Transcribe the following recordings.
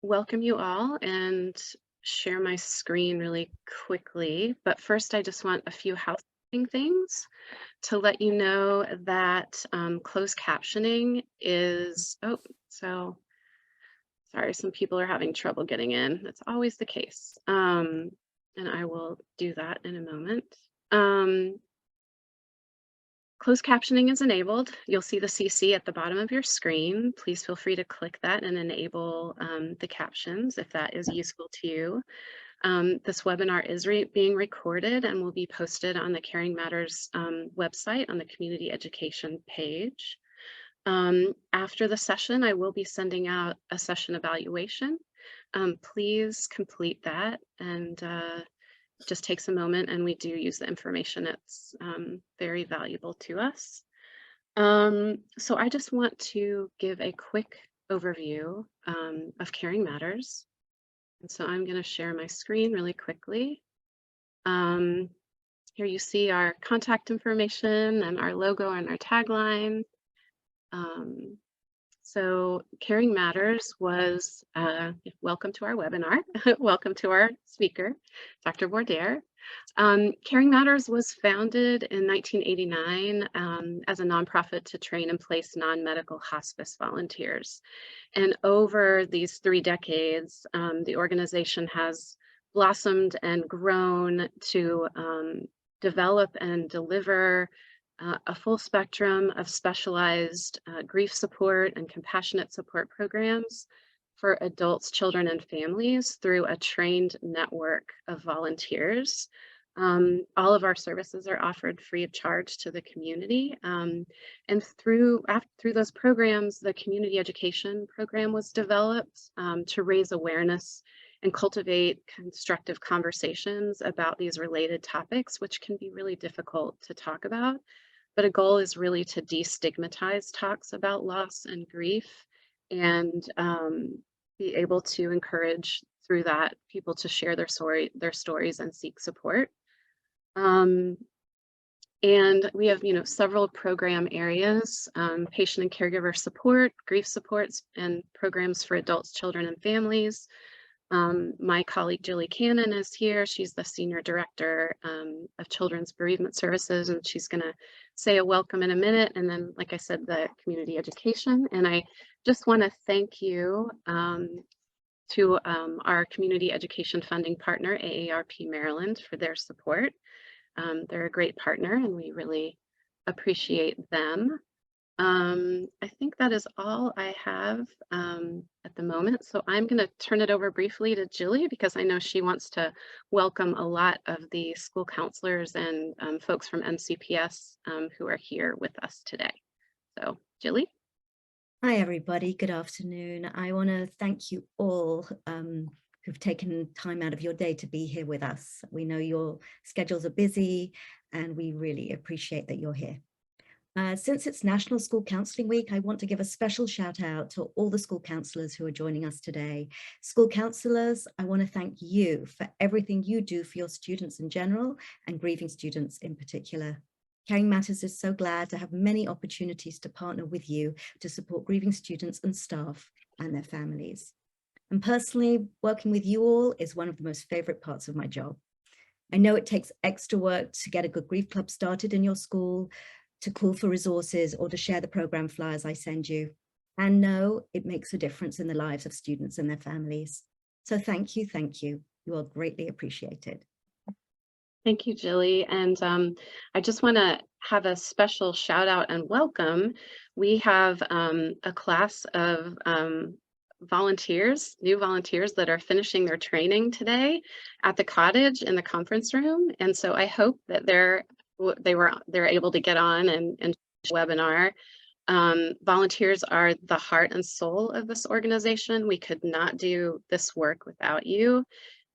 welcome you all and share my screen really quickly. But first, I just want a few housekeeping things to let you know that closed captioning is, sorry, some people are having trouble getting in. That's always the case. And I will do that in a moment. Um, Closed captioning is enabled. You'll see the CC at the bottom of your screen. Please feel free to click that and enable the captions if that is useful to you. This webinar is being recorded and will be posted on the Caring Matters website on the community education page. After the session, I will be sending out a session evaluation. Please complete that and it just takes a moment, and we do use the information. It's very valuable to us. So I just want to give a quick overview of Caring Matters. And so I'm going to share my screen really quickly. Here you see our contact information and our logo and our tagline. So Caring Matters was, welcome to our webinar, welcome to our speaker, Dr. Bordere. Caring Matters was founded in 1989 as a nonprofit to train and place non-medical hospice volunteers. And over these 3 decades, the organization has blossomed and grown to develop and deliver a full spectrum of specialized grief support and compassionate support programs for adults, children, and families through a trained network of volunteers. All of our services are offered free of charge to the community. And through those programs, the community education program was developed to raise awareness and cultivate constructive conversations about these related topics, which can be really difficult to talk about. But a goal is really to destigmatize talks about loss and grief and be able to encourage through that people to share their stories and seek support. And we have, several program areas, patient and caregiver support, grief supports, and programs for adults, children, and families. My colleague Julie Cannon is here. She's the Senior Director of Children's Bereavement Services, and she's going to say a welcome in a minute. And then, like I said, the community education. And I just want to thank you to our community education funding partner, AARP Maryland, for their support. They're a great partner, and we really appreciate them. I think that is all I have at the moment. So I'm going to turn it over briefly to Julie because I know she wants to welcome a lot of the school counselors and folks from NCPS who are here with us today. So Julie. Hi, everybody. Good afternoon. I want to thank you all who've taken time out of your day to be here with us. We know your schedules are busy and we really appreciate that you're here. Since it's National School Counselling Week, I want to give a special shout out to all the school counsellors who are joining us today. School counsellors, I want to thank you for everything you do for your students in general and grieving students in particular. Caring Matters is so glad to have many opportunities to partner with you to support grieving students and staff and their families. And personally, working with you all is one of the most favourite parts of my job. I know it takes extra work to get a good grief club started in your school, to call for resources or to share the program flyers I send you. And no, it makes a difference in the lives of students and their families. So thank you, thank you. You are greatly appreciated. Thank you, Julie. And I just want to have a special shout out and welcome. We have a class of volunteers, new volunteers that are finishing their training today at the cottage in the conference room. And so I hope that they're able to get on and webinar. Volunteers are the heart and soul of this organization. We could not do this work without you.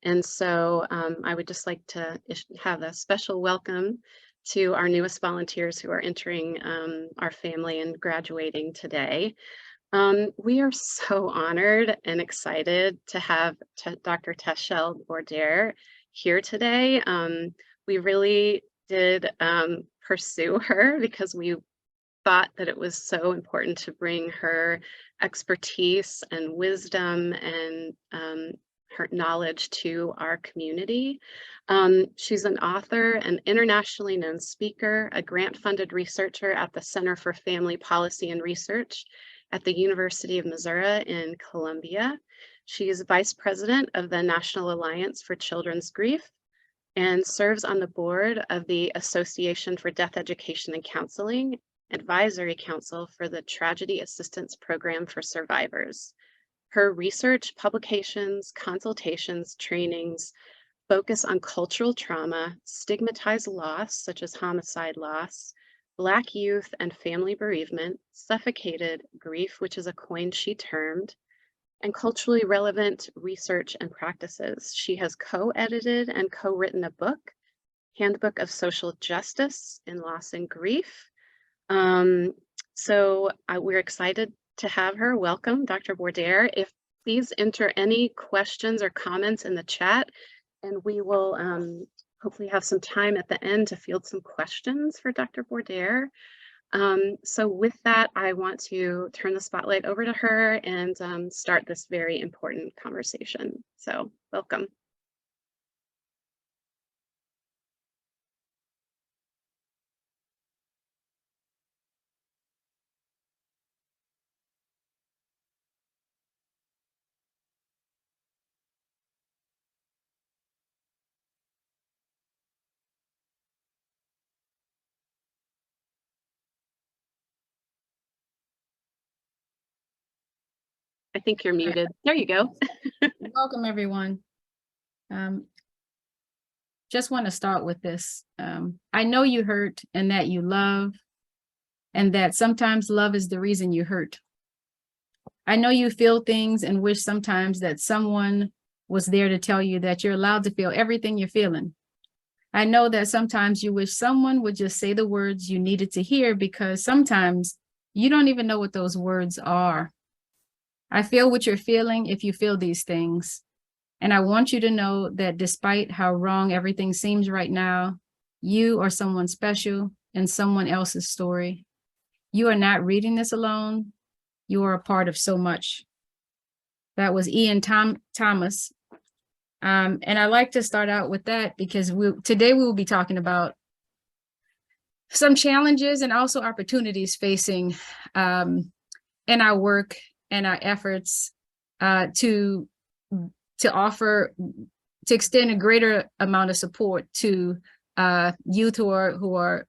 And so I would just like to have a special welcome to our newest volunteers who are entering our family and graduating today. We are so honored and excited to have Dr. Tashel Bordere here today. We really did pursue her because we thought that it was so important to bring her expertise and wisdom and her knowledge to our community. She's an author, an internationally known speaker, a grant-funded researcher at the Center for Family Policy and Research at the University of Missouri in Columbia. She is vice president of the National Alliance for Children's Grief and serves on the board of the Association for Death Education and Counseling, Advisory Council for the Tragedy Assistance Program for Survivors. Her research, publications, consultations, trainings focus on cultural trauma, stigmatized loss, such as homicide loss, Black youth and family bereavement, suffocated grief, which is a coin she termed, and culturally relevant research and practices. She has co-edited and co-written a book, Handbook of Social Justice in Loss and Grief. We're excited to have her. Welcome, Dr. Bordere. Please enter any questions or comments in the chat, and we will hopefully have some time at the end to field some questions for Dr. Bordere. So with that, I want to turn the spotlight over to her and start this very important conversation. So welcome. I think you're muted. There you go. Welcome, everyone. Just want to start with this. I know you hurt and that you love, and that sometimes love is the reason you hurt. I know you feel things and wish sometimes that someone was there to tell you that you're allowed to feel everything you're feeling. I know that sometimes you wish someone would just say the words you needed to hear, because sometimes you don't even know what those words are. I feel what you're feeling if you feel these things. And I want you to know that despite how wrong everything seems right now, you are someone special in someone else's story. You are not reading this alone. You are a part of so much. That was Ian Thomas. And I like to start out with that because today we will be talking about some challenges and also opportunities facing in our work and our efforts to extend a greater amount of support to youth who are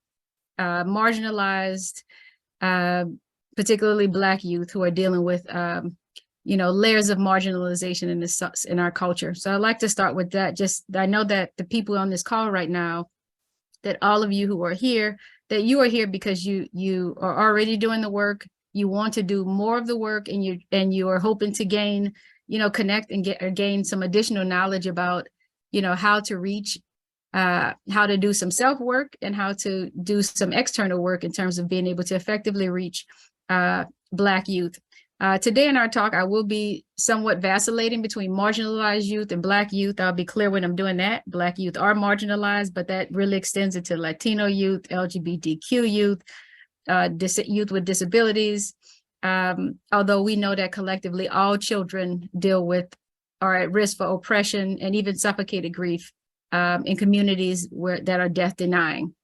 marginalized, particularly Black youth who are dealing with layers of marginalization in our culture. So I'd like to start with that. I know that the people on this call right now, that all of you who are here, that you are here because you are already doing the work. You want to do more of the work, and you are hoping to gain, connect and gain some additional knowledge about, how to reach, how to do some self work and how to do some external work in terms of being able to effectively reach Black youth. Today in our talk, I will be somewhat vacillating between marginalized youth and Black youth. I'll be clear when I'm doing that. Black youth are marginalized, but that really extends it to Latino youth, LGBTQ youth, youth with disabilities. Although we know that collectively all children are at risk for oppression and even suffocated grief in communities that are death denying.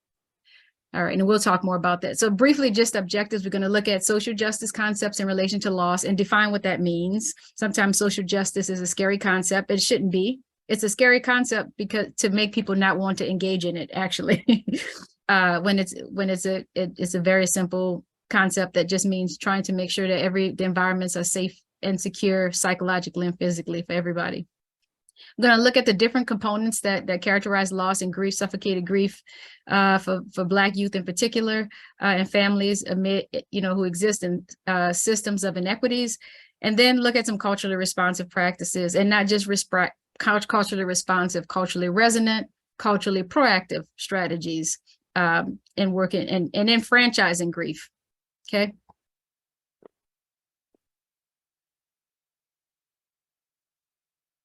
All right, and we'll talk more about that. So briefly, just objectives, we're going to look at social justice concepts in relation to loss and define what that means. Sometimes social justice is a scary concept. It shouldn't be. It's a scary concept because to make people not want to engage in it, actually. When it's a very simple concept that just means trying to make sure that the environments are safe and secure psychologically and physically for everybody. I'm going to look at the different components that characterize loss and grief, suffocated grief for Black youth in particular, and families who exist in systems of inequities, and then look at some culturally responsive practices, and not just culturally responsive, culturally resonant, culturally proactive strategies in working and in franchising grief. Okay.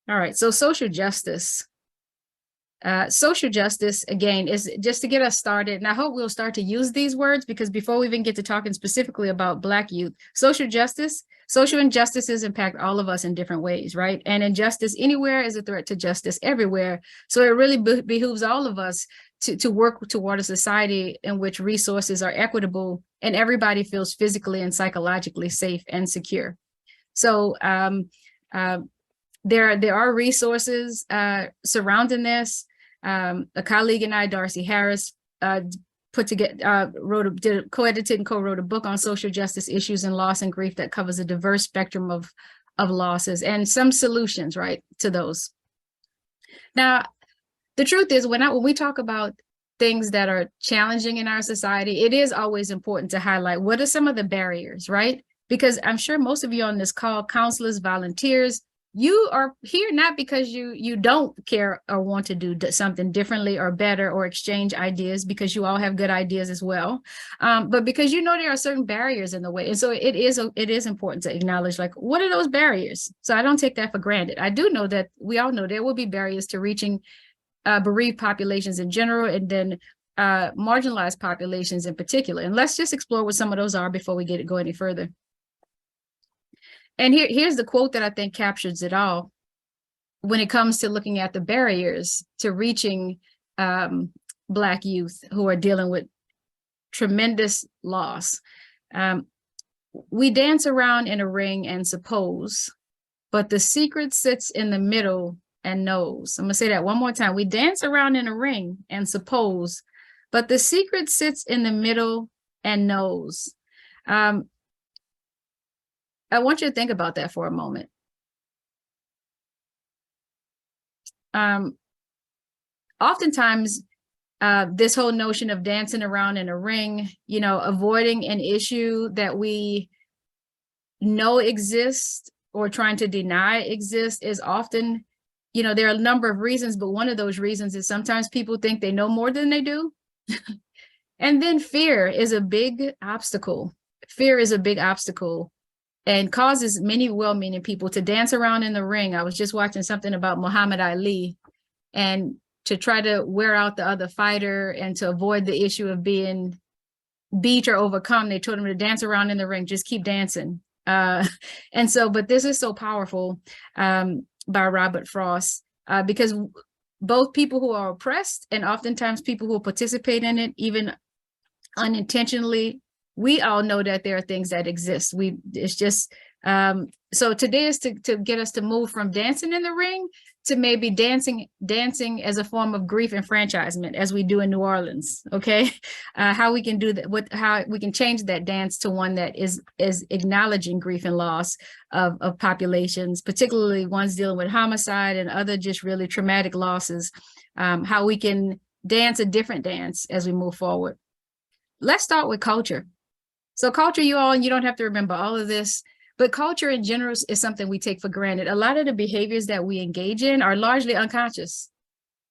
All right, so social justice. Social justice, again, is just to get us started. And I hope we'll start to use these words, because before we even get to talking specifically about Black youth, social injustices impact all of us in different ways, right? And injustice anywhere is a threat to justice everywhere. So it really behooves all of us to work toward a society in which resources are equitable and everybody feels physically and psychologically safe and secure. So there are resources surrounding this. A colleague and I, Darcy Harris, co-edited and co-wrote a book on social justice issues and loss and grief that covers a diverse spectrum of losses and some solutions, right, to those. Now, the truth is, when we talk about things that are challenging in our society, it is always important to highlight what are some of the barriers, right? Because I'm sure most of you on this call, counselors, volunteers, you are here not because you don't care or want to do something differently or better or exchange ideas, because you all have good ideas as well, but because you know there are certain barriers in the way. And so it is important to acknowledge, like, what are those barriers? So I don't take that for granted. I do know that we all know there will be barriers to reaching bereaved populations in general, and then marginalized populations in particular. And let's just explore what some of those are before we go any further. And here's the quote that I think captures it all when it comes to looking at the barriers to reaching Black youth who are dealing with tremendous loss. We dance around in a ring and suppose, but the secret sits in the middle and knows. I'm gonna say that one more time. We dance around in a ring and suppose, but the secret sits in the middle and knows. I want you to think about that for a moment. Oftentimes, this whole notion of dancing around in a ring, avoiding an issue that we know exists or trying to deny exists is often, there are a number of reasons, but one of those reasons is sometimes people think they know more than they do. And then fear is a big obstacle. Fear is a big obstacle and causes many well-meaning people to dance around in the ring. I was just watching something about Muhammad Ali, and to try to wear out the other fighter and to avoid the issue of being beat or overcome, they told him to dance around in the ring, just keep dancing. But this is so powerful by Robert Frost, because both people who are oppressed and oftentimes people who participate in it, even unintentionally, we all know that there are things that exist. It's just, so today is to get us to move from dancing in the ring to maybe dancing as a form of grief enfranchisement, as we do in New Orleans, okay? How we can do that, how we can change that dance to one that is acknowledging grief and loss of populations, particularly ones dealing with homicide and other just really traumatic losses, how we can dance a different dance as we move forward. Let's start with culture. So culture, you don't have to remember all of this, but culture in general is something we take for granted. A lot of the behaviors that we engage in are largely unconscious.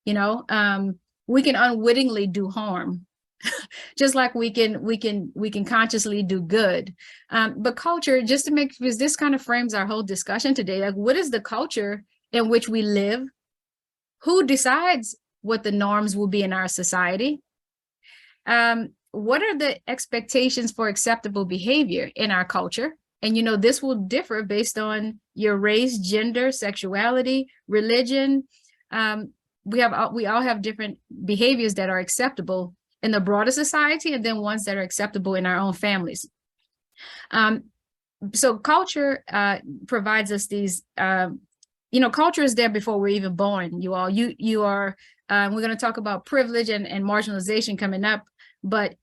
We can unwittingly do harm, just like we can consciously do good. But culture, just to because this kind of frames our whole discussion today, like, what is the culture in which we live? Who decides what the norms will be in our society? What are the expectations for acceptable behavior in our culture? And, this will differ based on your race, gender, sexuality, religion. We all have different behaviors that are acceptable in the broader society, and then ones that are acceptable in our own families. So culture provides us these, culture is there before we're even born, you all. You are, we're going to talk about privilege and marginalization coming up, but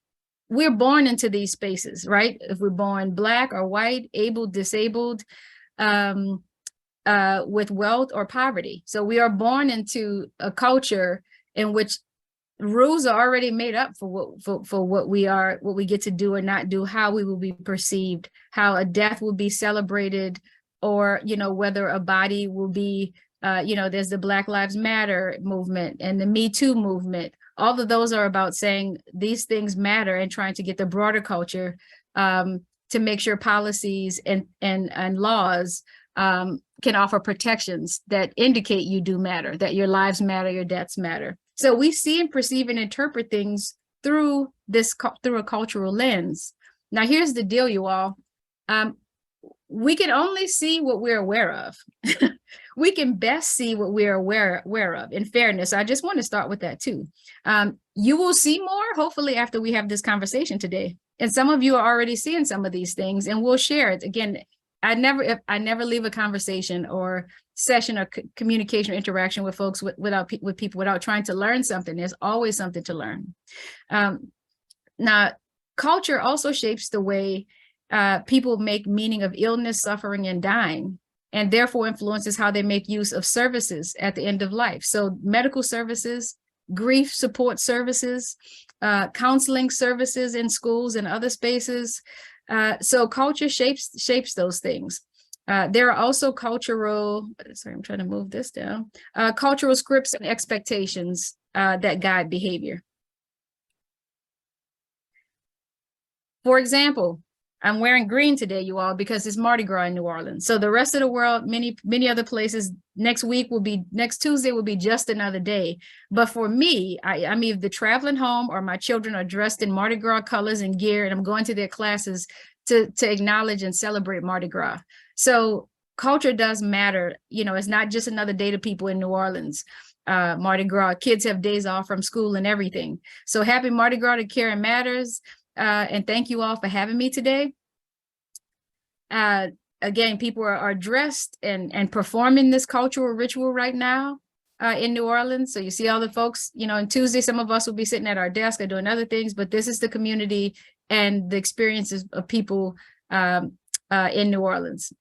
we're born into these spaces, right? If we're born Black or white, able, disabled, with wealth or poverty. So we are born into a culture in which rules are already made up for what we get to do or not do, how we will be perceived, how a death will be celebrated, or, whether a body will be, there's the Black Lives Matter movement and the Me Too movement. All of those are about saying these things matter and trying to get the broader culture to make sure policies and laws can offer protections that indicate you do matter, that your lives matter, your deaths matter. So we see and perceive and interpret things through a cultural lens. Now, here's the deal, you all. We can only see what we're aware of. We can best see what we're aware of. In fairness, I just want to start with that too. You will see more, hopefully, after we have this conversation today. And some of you are already seeing some of these things, and we'll share it. Again, I never leave a conversation or session or communication or interaction with folks with people without trying to learn something. There's always something to learn. Now, culture also shapes the way people make meaning of illness, suffering, and dying, and therefore influences how they make use of services at the end of life. So medical services, grief support services, counseling services in schools and other spaces. So culture shapes those things. There are also cultural, sorry, I'm trying to move this down, cultural scripts and expectations that guide behavior. For example, I'm wearing green today, you all, because it's Mardi Gras in New Orleans. So the rest of the world, many other places, next Tuesday will be just another day. But for me, I'm either traveling home or my children are dressed in Mardi Gras colors and gear, and I'm going to their classes to acknowledge and celebrate Mardi Gras. So culture does matter. You know, it's not just another day to people in New Orleans. Mardi Gras, kids have days off from school and everything. So happy Mardi Gras to CaringMatters. And thank you all for having me today. Again, people are dressed and performing this cultural ritual right now in New Orleans. So you see all the folks, you know, on Tuesday, some of us will be sitting at our desk or doing other things, but this is the community and the experiences of people in New Orleans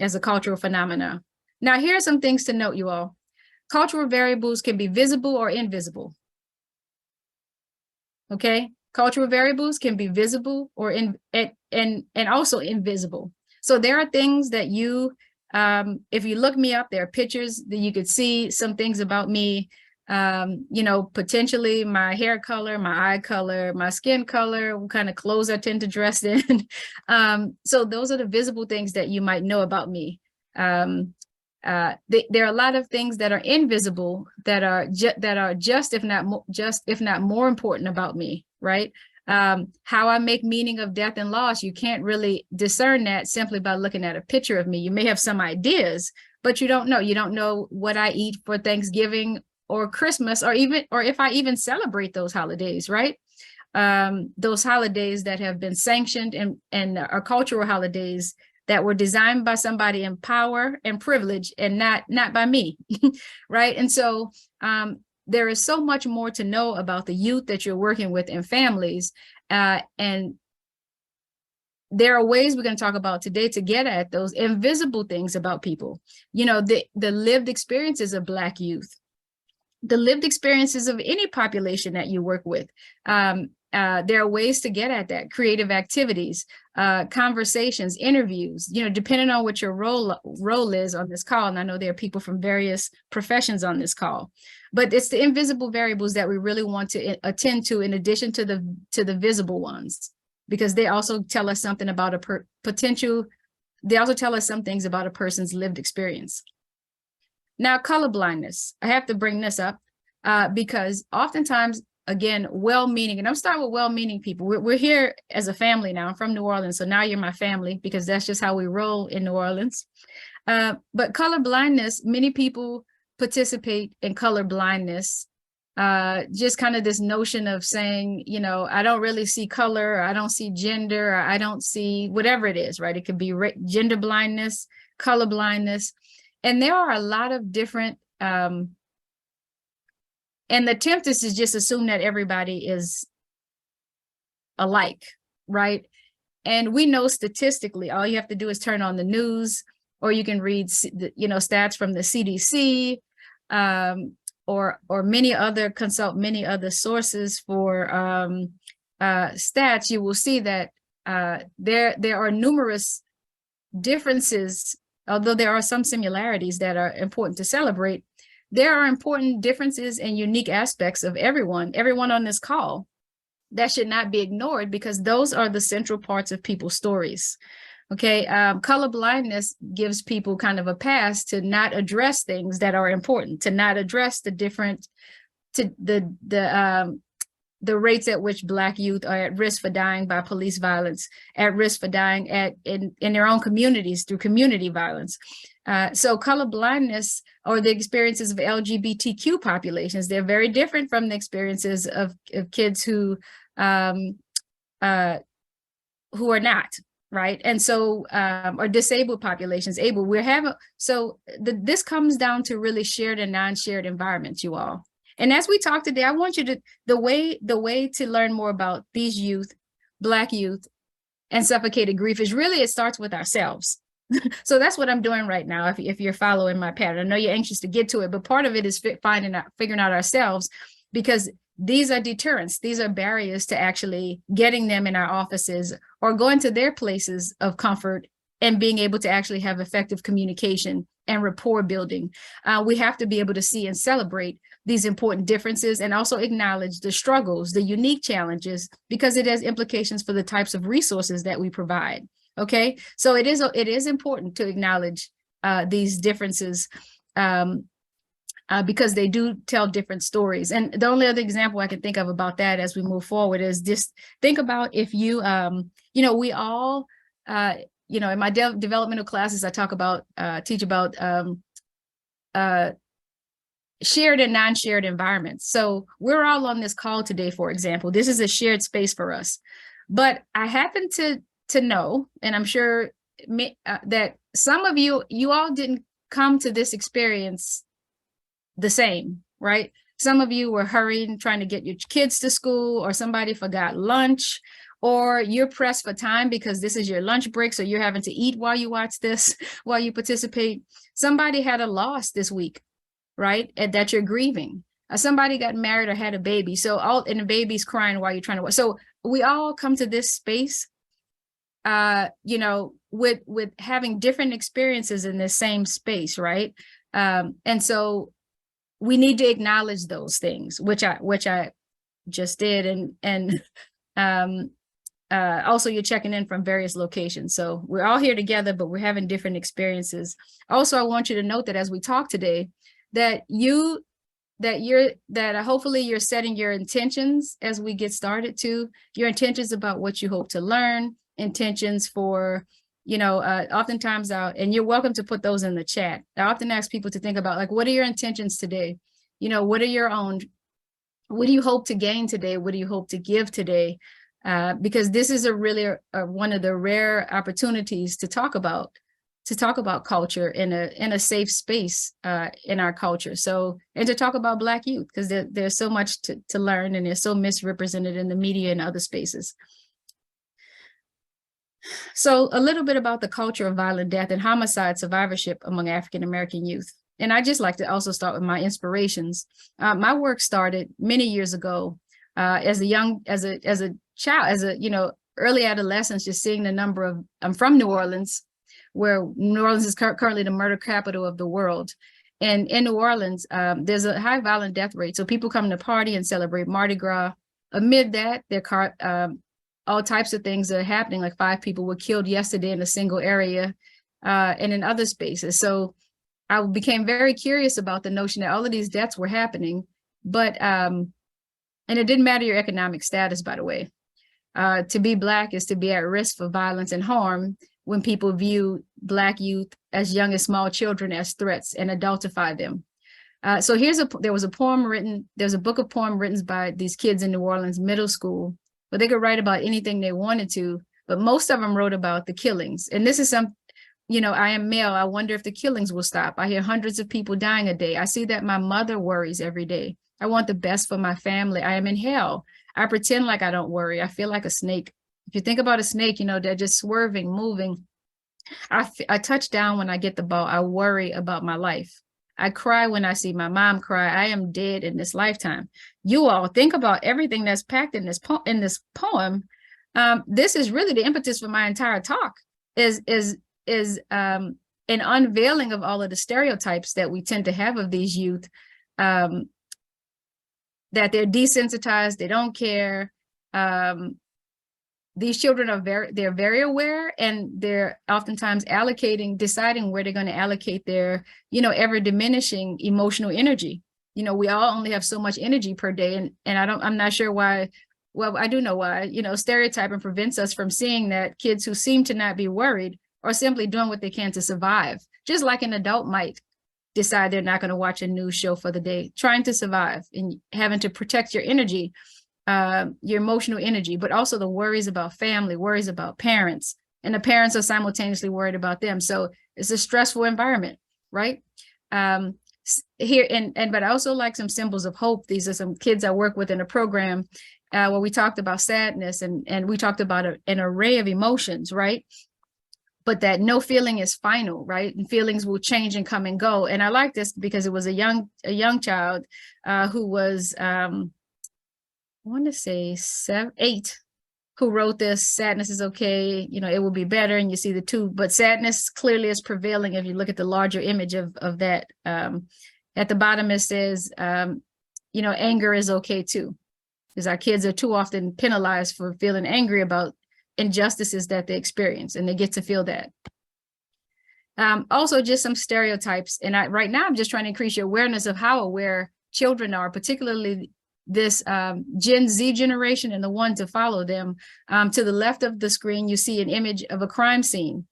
as a cultural phenomenon. Now, here are some things to note, you all. Cultural variables can be visible or invisible. Okay? Cultural variables can be visible or and also invisible. So there are things that you, if you look me up, there are pictures that you could see some things about me, you know, potentially my hair color, my eye color, my skin color, what kind of clothes I tend to dress in. So those are the visible things that you might know about me. There are a lot of things that are invisible that are just if not more important about me, right? How I make meaning of death and loss, you can't really discern that simply by looking at a picture of me. You may have some ideas, but you don't know. You don't know what I eat for Thanksgiving or Christmas, or if I even celebrate those holidays, right? Those holidays that have been sanctioned and are cultural holidays that were designed by somebody in power and privilege and not by me, right? And so there is so much more to know about the youth that you're working with and families. And there are ways we're going to talk about today to get at those invisible things about people. You know, the lived experiences of Black youth, the lived experiences of any population that you work with. There are ways to get at that: creative activities, conversations, interviews, you know, depending on what your role is on this call. And I know there are people from various professions on this call, but it's the invisible variables that we really want to attend to in addition to the visible ones, because they also tell us something about they also tell us some things about a person's lived experience. Now, colorblindness, I have to bring this up because oftentimes, again, well-meaning, and I'm starting with well-meaning people. We're here as a family now. I'm from New Orleans, so now you're my family because that's just how we roll in New Orleans. But color blindness, many people participate in color blindness, just kind of this notion of saying, you know, I don't really see color, or I don't see gender, or I don't see whatever it is, right? It could be gender blindness, color blindness. And there are a lot of different and the attempt is to just assume that everybody is alike, right? And we know statistically, all you have to do is turn on the news, or you can read, you know, stats from the CDC, or consult many other sources for stats. You will see that there are numerous differences, although there are some similarities that are important to celebrate. There are important differences and unique aspects of everyone on this call that should not be ignored, because those are the central parts of people's stories. Okay, color blindness gives people kind of a pass to not address things that are important, to not address the different, to the rates at which Black youth are at risk for dying by police violence, at risk for dying in their own communities through community violence. So color blindness, or the experiences of LGBTQ populations, they're very different from the experiences of kids who are not, right? And so, or disabled populations, able, this comes down to really shared and non-shared environments, you all. And as we talk today, I want you to, the way to learn more about these youth, Black youth, and suffocated grief is really, it starts with ourselves. So that's what I'm doing right now. If you're following my pattern, I know you're anxious to get to it, but part of it is figuring out ourselves, because these are deterrents. These are barriers to actually getting them in our offices or going to their places of comfort and being able to actually have effective communication and rapport building. We have to be able to see and celebrate these important differences and also acknowledge the struggles, the unique challenges, because it has implications for the types of resources that we provide. Okay, so it is important to acknowledge these differences because they do tell different stories. And the only other example I can think of about that as we move forward is just think about if you, we all, in my developmental classes, I teach about shared and non-shared environments. So we're all on this call today, for example. This is a shared space for us. But I happen to know, and I'm sure that some of you all didn't come to this experience the same, right? Some of you were hurrying, trying to get your kids to school, or somebody forgot lunch, or you're pressed for time because this is your lunch break, so you're having to eat while you watch this, while you participate. Somebody had a loss this week, right? And that you're grieving. Somebody got married or had a baby. And the baby's crying while you're trying to watch. So we all come to this space, with having different experiences in the same space, right? And so we need to acknowledge those things, which I just did, and also you're checking in from various locations. So we're all here together, but we're having different experiences. Also, I want you to note that as we talk today, that hopefully you're setting your intentions as we get started too, your intentions about what you hope to learn, intentions for, oftentimes and you're welcome to put those in the chat. I often ask people to think about, like, what are your intentions today? What are your own, what do you hope to gain today? What do you hope to give today? Because this is one of the rare opportunities to talk about culture in a safe space in our culture. So, and to talk about Black youth, because there's so much to learn, and they're so misrepresented in the media and other spaces. So a little bit about the culture of violent death and homicide survivorship among African-American youth. And I just like to also start with my inspirations. My work started many years ago as a child, early adolescence, just seeing the number of, I'm from New Orleans, where New Orleans is currently the murder capital of the world. And in New Orleans, there's a high violent death rate. So people come to party and celebrate Mardi Gras. Amid that, all types of things are happening. Like 5 people were killed yesterday in a single area and in other spaces. So I became very curious about the notion that all of these deaths were happening, but, and it didn't matter your economic status, by the way. To be Black is to be at risk for violence and harm when people view Black youth as young as small children as threats and adultify them. So there was a book of poem written by these kids in New Orleans middle school, but they could write about anything they wanted to, but most of them wrote about the killings. And this is I am male. I wonder if the killings will stop. I hear hundreds of people dying a day. I see that my mother worries every day. I want the best for my family. I am in hell. I pretend like I don't worry. I feel like a snake. If you think about a snake, they're just swerving, moving. I touch down when I get the ball. I worry about my life. I cry when I see my mom cry. I am dead in this lifetime. You all think about everything that's packed in this poem. This is really the impetus for my entire talk, is an unveiling of all of the stereotypes that we tend to have of these youth, that they're desensitized, they don't care, these children are they're very aware, and they're oftentimes deciding where they're going to allocate their, ever diminishing emotional energy. We all only have so much energy per day. And I'm not sure why. Well, I do know why. Stereotyping prevents us from seeing that kids who seem to not be worried are simply doing what they can to survive, just like an adult might decide they're not going to watch a news show for the day, trying to survive and having to protect your energy, your emotional energy, but also the worries about family, worries about parents, and the parents are simultaneously worried about them. So it's a stressful environment, right? But I also like some symbols of hope. These are some kids I work with in a program where we talked about sadness, and we talked about an array of emotions, right? But that no feeling is final, right? And feelings will change and come and go. And I like this because it was a young child who was, I want to say 8, who wrote this. Sadness is okay, it will be better. And you see the two, but sadness clearly is prevailing if you look at the larger image of that. At the bottom, it says, anger is okay too, because our kids are too often penalized for feeling angry about injustices that they experience, and they get to feel that. Also, just some stereotypes. And right now, I'm just trying to increase your awareness of how aware children are, particularly this Gen Z generation and the one to follow them. To the left of the screen, you see an image of a crime scene.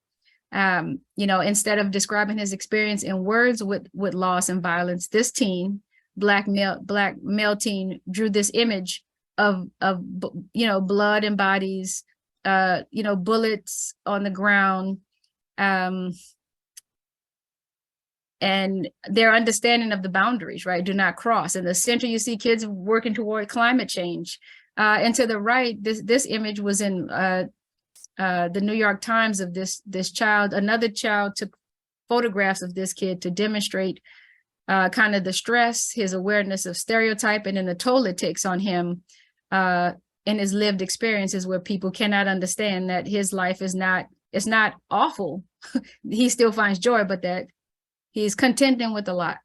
Instead of describing his experience in words with loss and violence, this teen, black male teen, drew this image of blood and bodies, bullets on the ground, and their understanding of the boundaries, right? Do not cross. In the center, you see kids working toward climate change. And to the right, this image was in the New York Times of this child. Another child took photographs of this kid to demonstrate kind of the stress, his awareness of stereotype, and then the toll it takes on him in his lived experiences, where people cannot understand that his life is not awful. He still finds joy, but that he's contending with a lot.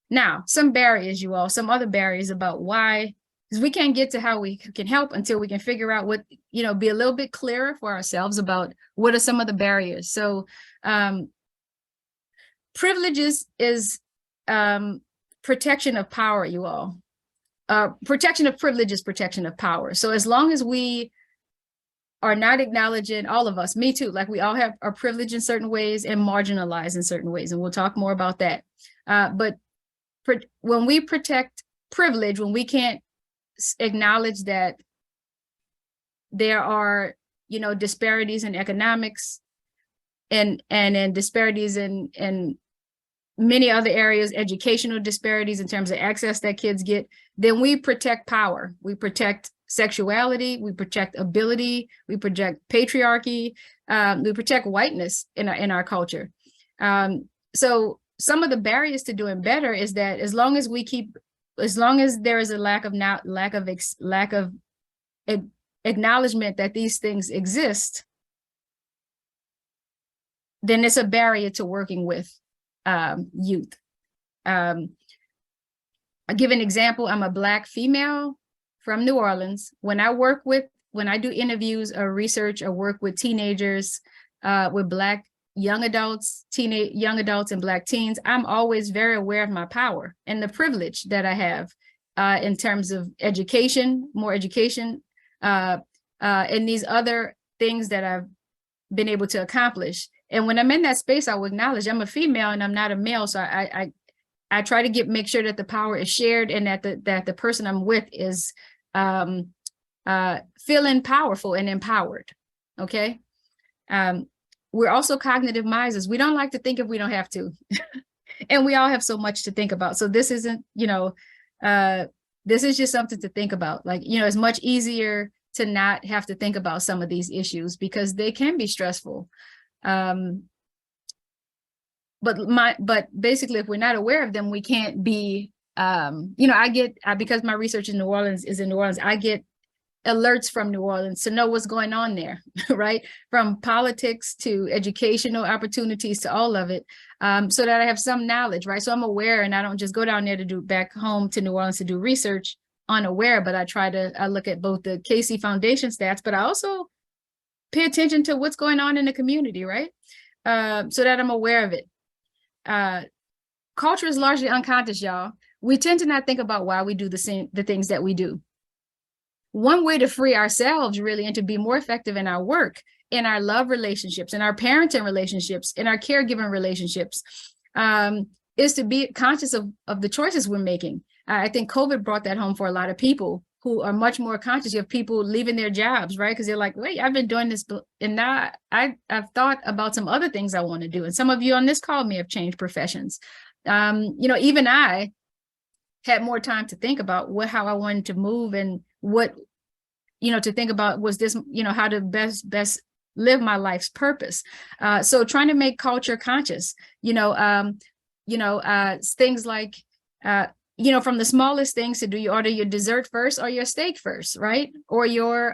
Now, some barriers, you all, some other barriers about why, because we can't get to how we can help until we can figure out what, be a little bit clearer for ourselves about what are some of the barriers. So privileges is protection of power, you all. Protection of privilege is protection of power. So as long as we are not acknowledging, all of us, me too, like we all are privileged in certain ways and marginalized in certain ways, and we'll talk more about that. But when we protect privilege, when we can't acknowledge that there are, disparities in economics and disparities in many other areas, educational disparities in terms of access that kids get, then we protect power. We protect sexuality, we protect ability, we protect patriarchy, we protect whiteness in our culture. So some of the barriers to doing better is that as long as there is a lack of acknowledgement that these things exist, then it's a barrier to working with youth. I'll give an example. I'm a Black female from New Orleans. When I do interviews or research or work with teenagers, with Black young adults and Black teens, I'm always very aware of my power and the privilege that I have in terms of education, more education, and these other things that I've been able to accomplish. And when I'm in that space, I will acknowledge I'm a female and I'm not a male. So I try to make sure that the power is shared and that the person I'm with is feeling powerful and empowered. Okay. We're also cognitive misers. We don't like to think if we don't have to. And we all have so much to think about. So this isn't, this is just something to think about. Like, it's much easier to not have to think about some of these issues because they can be stressful. But basically, if we're not aware of them, we can't be, because my research in New Orleans, I get alerts from New Orleans to know what's going on there, right? From politics to educational opportunities to all of it, so that I have some knowledge, right? So I'm aware and I don't just go down there back home to New Orleans to do research. unaware, but I look at both the KC Foundation stats, but I also pay attention to what's going on in the community, right? So that I'm aware of it. Culture is largely unconscious, y'all. We tend to not think about why we do the things that we do. One way to free ourselves really and to be more effective in our work, in our love relationships, in our parenting relationships, in our caregiving relationships, is to be conscious of the choices we're making. I think COVID brought that home for a lot of people who are much more conscious. You have people leaving their jobs, right? Because they're like, wait, I've been doing this, and now I've thought about some other things I want to do. And some of you on this call may have changed professions. Even I had more time to think about how I wanted to move and what, to think about was this, how to best live my life's purpose. So trying to make culture conscious, things like, from the smallest things to do you order your dessert first or your steak first, right? Or your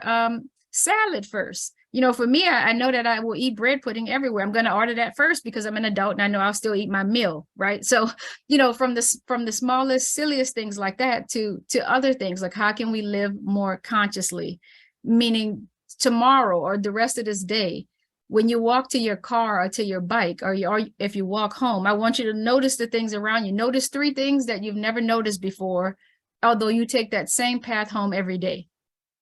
salad first. For me, I know that I will eat bread pudding everywhere. I'm going to order that first because I'm an adult and I know I'll still eat my meal, right? So, from the smallest, silliest things like that to other things, like how can we live more consciously? Meaning tomorrow or the rest of this day, when you walk to your car or to your bike, or if you walk home, I want you to notice the things around you. Notice 3 things that you've never noticed before, although you take that same path home every day,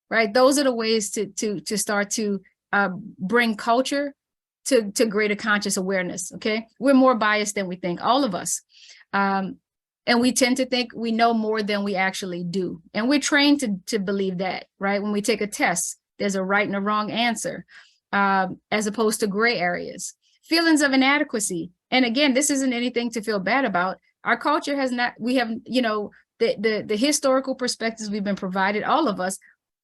right? Those are the ways to start to bring culture to greater conscious awareness, okay? We're more biased than we think, all of us. And we tend to think we know more than we actually do. And we're trained to believe that, right? When we take a test, there's a right and a wrong answer. As opposed to gray areas, feelings of inadequacy. And again, this isn't anything to feel bad about. Our culture has not, we have, the historical perspectives we've been provided, all of us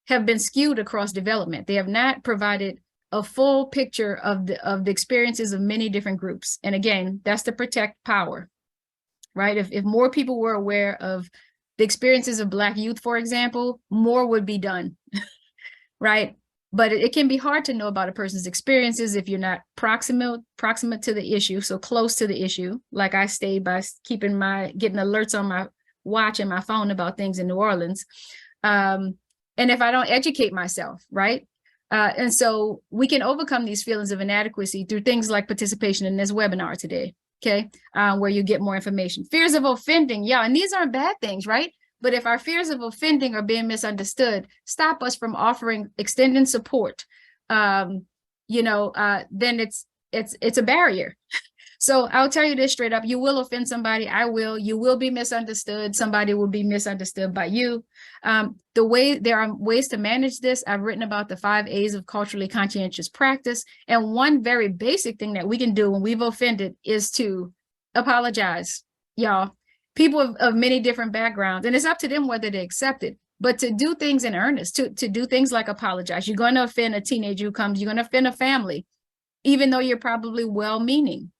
have been skewed across development. They have not provided a full picture of the experiences of many different groups. And again, that's to protect power, right? If more people were aware of the experiences of Black youth, for example, more would be done, right? But it can be hard to know about a person's experiences if you're not proximate to the issue, so close to the issue, like I stay by getting alerts on my watch and my phone about things in New Orleans. And if I don't educate myself, right? And so we can overcome these feelings of inadequacy through things like participation in this webinar today, okay? Where you get more information. Fears of offending, yeah, and these aren't bad things, right? But if our fears of offending or being misunderstood stop us from offering extending support, then it's a barrier. So I'll tell you this straight up: you will offend somebody. I will. You will be misunderstood. Somebody will be misunderstood by you. There are ways to manage this. I've written about the 5 A's of culturally conscientious practice, and one very basic thing that we can do when we've offended is to apologize, y'all. People of many different backgrounds, and it's up to them whether they accept it, but to do things in earnest, to do things like apologize. You're going to offend a teenager who comes, you're going to offend a family, even though you're probably well-meaning.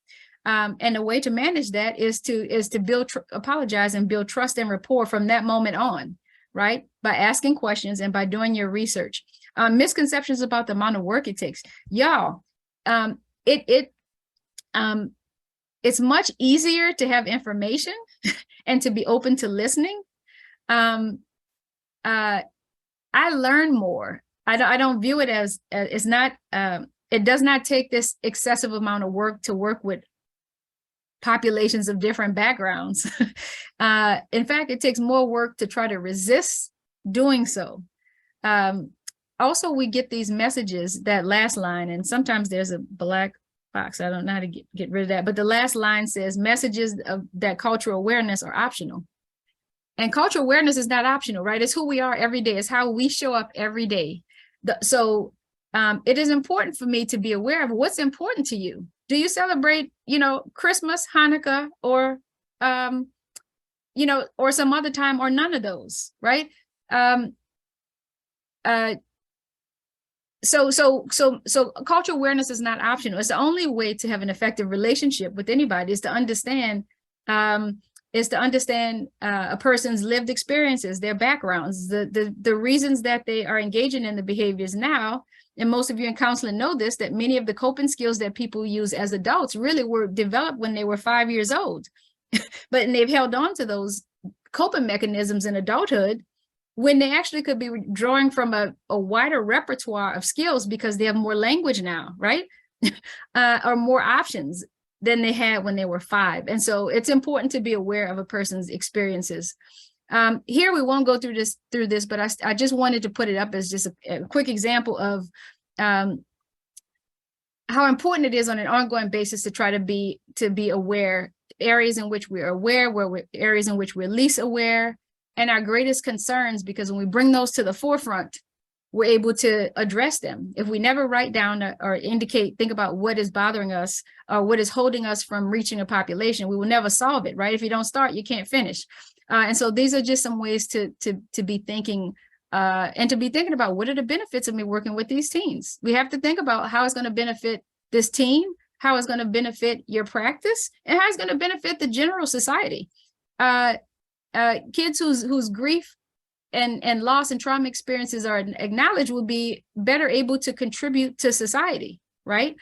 And the way to manage that is to apologize and build trust and rapport from that moment on, right? By asking questions and by doing your research. Misconceptions about the amount of work it takes. Y'all, it's much easier to have information and to be open to listening. I learn more. I don't view it as it's not. It does not take this excessive amount of work to work with populations of different backgrounds. In fact, it takes more work to try to resist doing so. Also, we get these messages, that last line, and sometimes there's a black box. I don't know how to get rid of that. But the last line says messages of that cultural awareness are optional. And cultural awareness is not optional, right? It's who we are every day. It's how we show up every day. So it is important for me to be aware of what's important to you. Do you celebrate, Christmas, Hanukkah, or, or some other time, or none of those, right? So cultural awareness is not optional. It's the only way to have an effective relationship with anybody is to understand a person's lived experiences, their backgrounds, the reasons that they are engaging in the behaviors now. And most of you in counseling know this, that many of the coping skills that people use as adults really were developed when they were 5 years old, but they've held on to those coping mechanisms in adulthood when they actually could be drawing from a wider repertoire of skills because they have more language now, right? Or more options than they had when they were 5. And so it's important to be aware of a person's experiences. Here we won't go through this, but I just wanted to put it up as just a quick example of how important it is on an ongoing basis to try to be aware, areas in which we are aware, areas in which we're least aware, and our greatest concerns, because when we bring those to the forefront, we're able to address them. If we never write down or think about what is bothering us or what is holding us from reaching a population, we will never solve it, right? If you don't start, you can't finish. And so these are just some ways to be thinking and to be thinking about what are the benefits of me working with these teens. We have to think about how it's going to benefit this team, how it's going to benefit your practice, and how it's going to benefit the general society. Kids whose grief and loss and trauma experiences are acknowledged will be better able to contribute to society, right?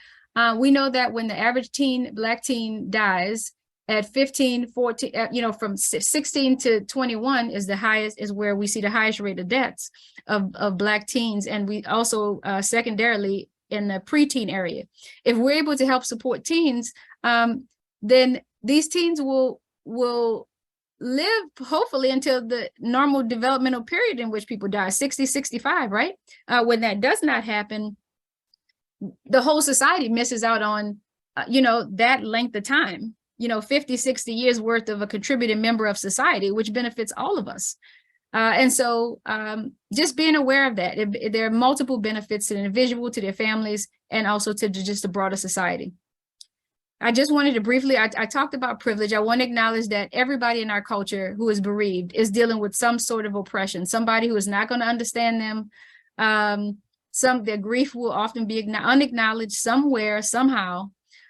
We know that when the average Black teen dies at 15, 14, from 16 to 21 is where we see the highest rate of deaths of Black teens. And we also secondarily in the preteen area. If we're able to help support teens, then these teens will live hopefully until the normal developmental period in which people die, 60, 65, right? When that does not happen, the whole society misses out on, that length of time, 50, 60 years worth of a contributing member of society, which benefits all of us. And so just being aware of that, there are multiple benefits to the individual, to their families, and also to just the broader society. I just wanted to briefly, I talked about privilege. I want to acknowledge that everybody in our culture who is bereaved is dealing with some sort of oppression, somebody who is not going to understand them. Their grief will often be unacknowledged somewhere, somehow.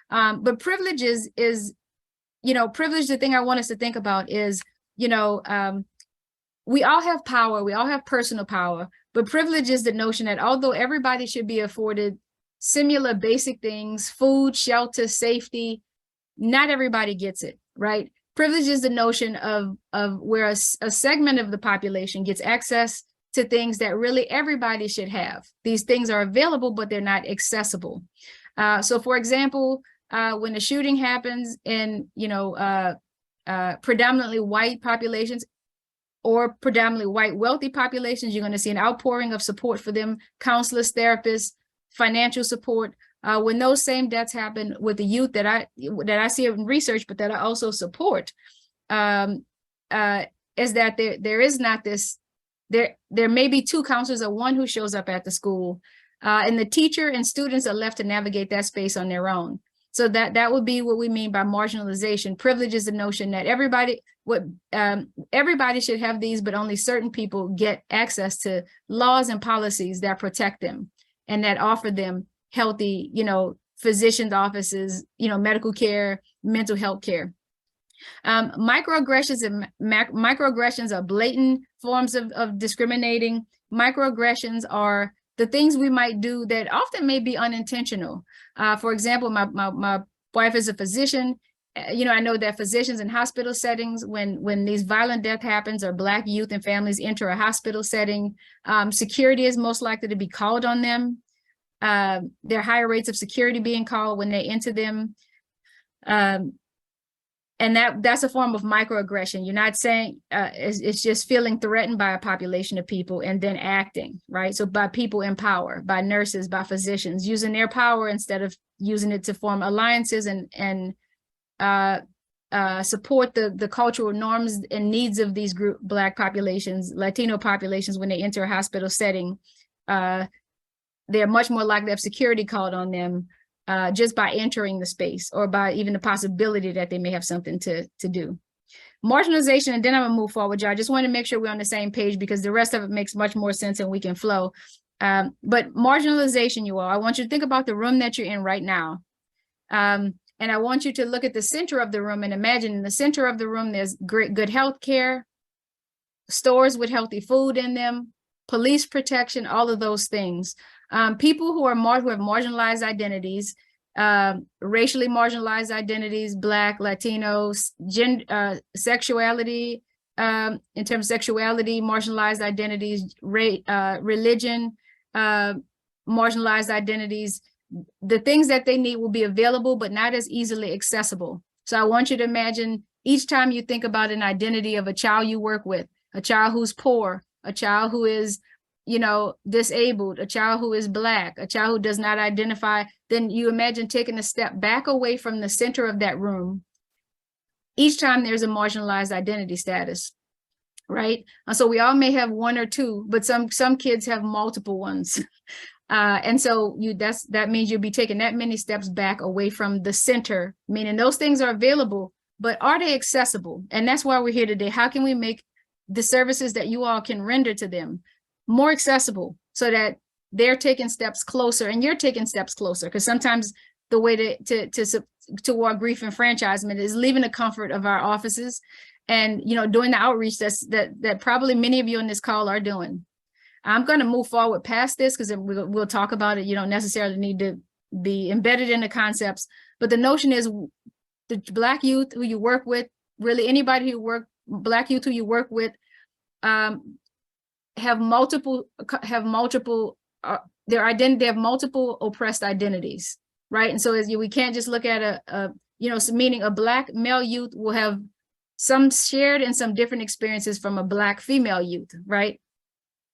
But privilege is, privilege, the thing I want us to think about is, we all have power, we all have personal power, but privilege is the notion that although everybody should be afforded similar basic things, food, shelter, safety, not everybody gets it, right? Privilege is the notion of where a segment of the population gets access to things that really everybody should have. These things are available, but they're not accessible. So for example, when a shooting happens in, predominantly white populations or predominantly white wealthy populations, you're going to see an outpouring of support for them, counselors, therapists, financial support. When those same deaths happen with the youth that I see in research, but that I also support, is that there is not this, there may be 2 counselors or 1 who shows up at the school, and the teacher and students are left to navigate that space on their own. So that would be what we mean by marginalization. Privilege is the notion that everybody should have these, but only certain people get access to laws and policies that protect them and that offer them healthy, physicians' offices, medical care, mental health care. Microaggressions and microaggressions are blatant forms of discriminating. Microaggressions are the things we might do that often may be unintentional. For example, my wife is a physician. I know that physicians in hospital settings, when these violent death happens or Black youth and families enter a hospital setting, security is most likely to be called on them. There are higher rates of security being called when they enter them. And that's a form of microaggression. You're not saying, it's just feeling threatened by a population of people and then acting, right? So by people in power, by nurses, by physicians, using their power instead of using it to form alliances and support the cultural norms and needs of these Black populations, Latino populations. When they enter a hospital setting, they're much more likely to have security called on them just by entering the space or by even the possibility that they may have something to do. Marginalization, and then I'm gonna move forward, y'all. I just want to make sure we're on the same page because the rest of it makes much more sense and we can flow. But marginalization, you all, I want you to think about the room that you're in right now. And I want you to look at the center of the room and imagine in the center of the room, there's good health care, stores with healthy food in them, police protection, all of those things. People who have marginalized identities, racially marginalized identities, Black, Latinos, sexuality, in terms of sexuality, marginalized identities, religion, marginalized identities. The things that they need will be available, but not as easily accessible. So I want you to imagine each time you think about an identity of a child you work with, a child who's poor, a child who is, you know, disabled, a child who is Black, a child who does not identify, then you imagine taking a step back away from the center of that room each time there's a marginalized identity status, right? So we all may have one or two, but some kids have multiple ones. And so that means you'll be taking that many steps back away from the center, meaning those things are available, but are they accessible? And that's why we're here today. How can we make the services that you all can render to them more accessible so that they're taking steps closer and you're taking steps closer? Because sometimes the way toward grief enfranchisement is leaving the comfort of our offices and, you know, doing the outreach that probably many of you on this call are doing. I'm going to move forward past this because we'll talk about it. You don't necessarily need to be embedded in the concepts, but the notion is the Black youth who you work with, really anybody Black youth who you work with, have multiple oppressed identities, right? And so we can't just look at meaning a Black male youth will have some shared and some different experiences from a Black female youth, right?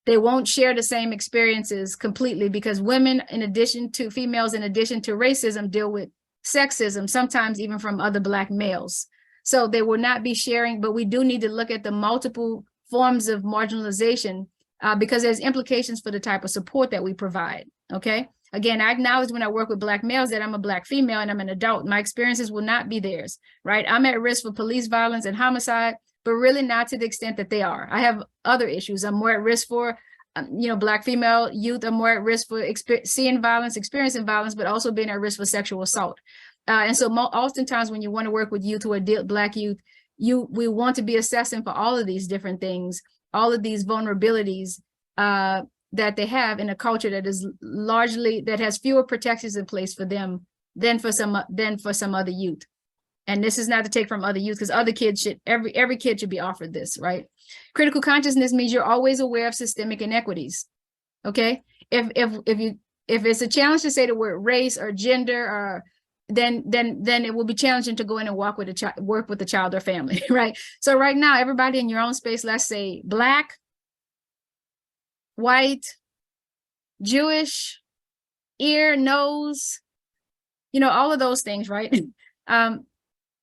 They won't share the same experiences completely because females, in addition to racism, deal with sexism, sometimes even from other Black males. So they will not be sharing, but we do need to look at the multiple forms of marginalization because there's implications for the type of support that we provide, okay? Again, I acknowledge when I work with Black males that I'm a Black female and I'm an adult. My experiences will not be theirs, right? I'm at risk for police violence and homicide, but really not to the extent that they are. I have other issues. I'm more at risk for, Black female youth. I'm more at risk for seeing violence, experiencing violence, but also being at risk for sexual assault. And so oftentimes when you want to work with youth who are Black youth, we want to be assessing for all of these different things, all of these vulnerabilities that they have in a culture that has fewer protections in place for them than for some other youth. And this is not to take from other youth because other kids every kid should be offered this, right? Critical consciousness means you're always aware of systemic inequities. Okay, if it's a challenge to say the word race or gender or then it will be challenging to go in and work with a child or family, right? So right now, everybody in your own space, let's say Black, white, Jewish, ear, nose, all of those things, right?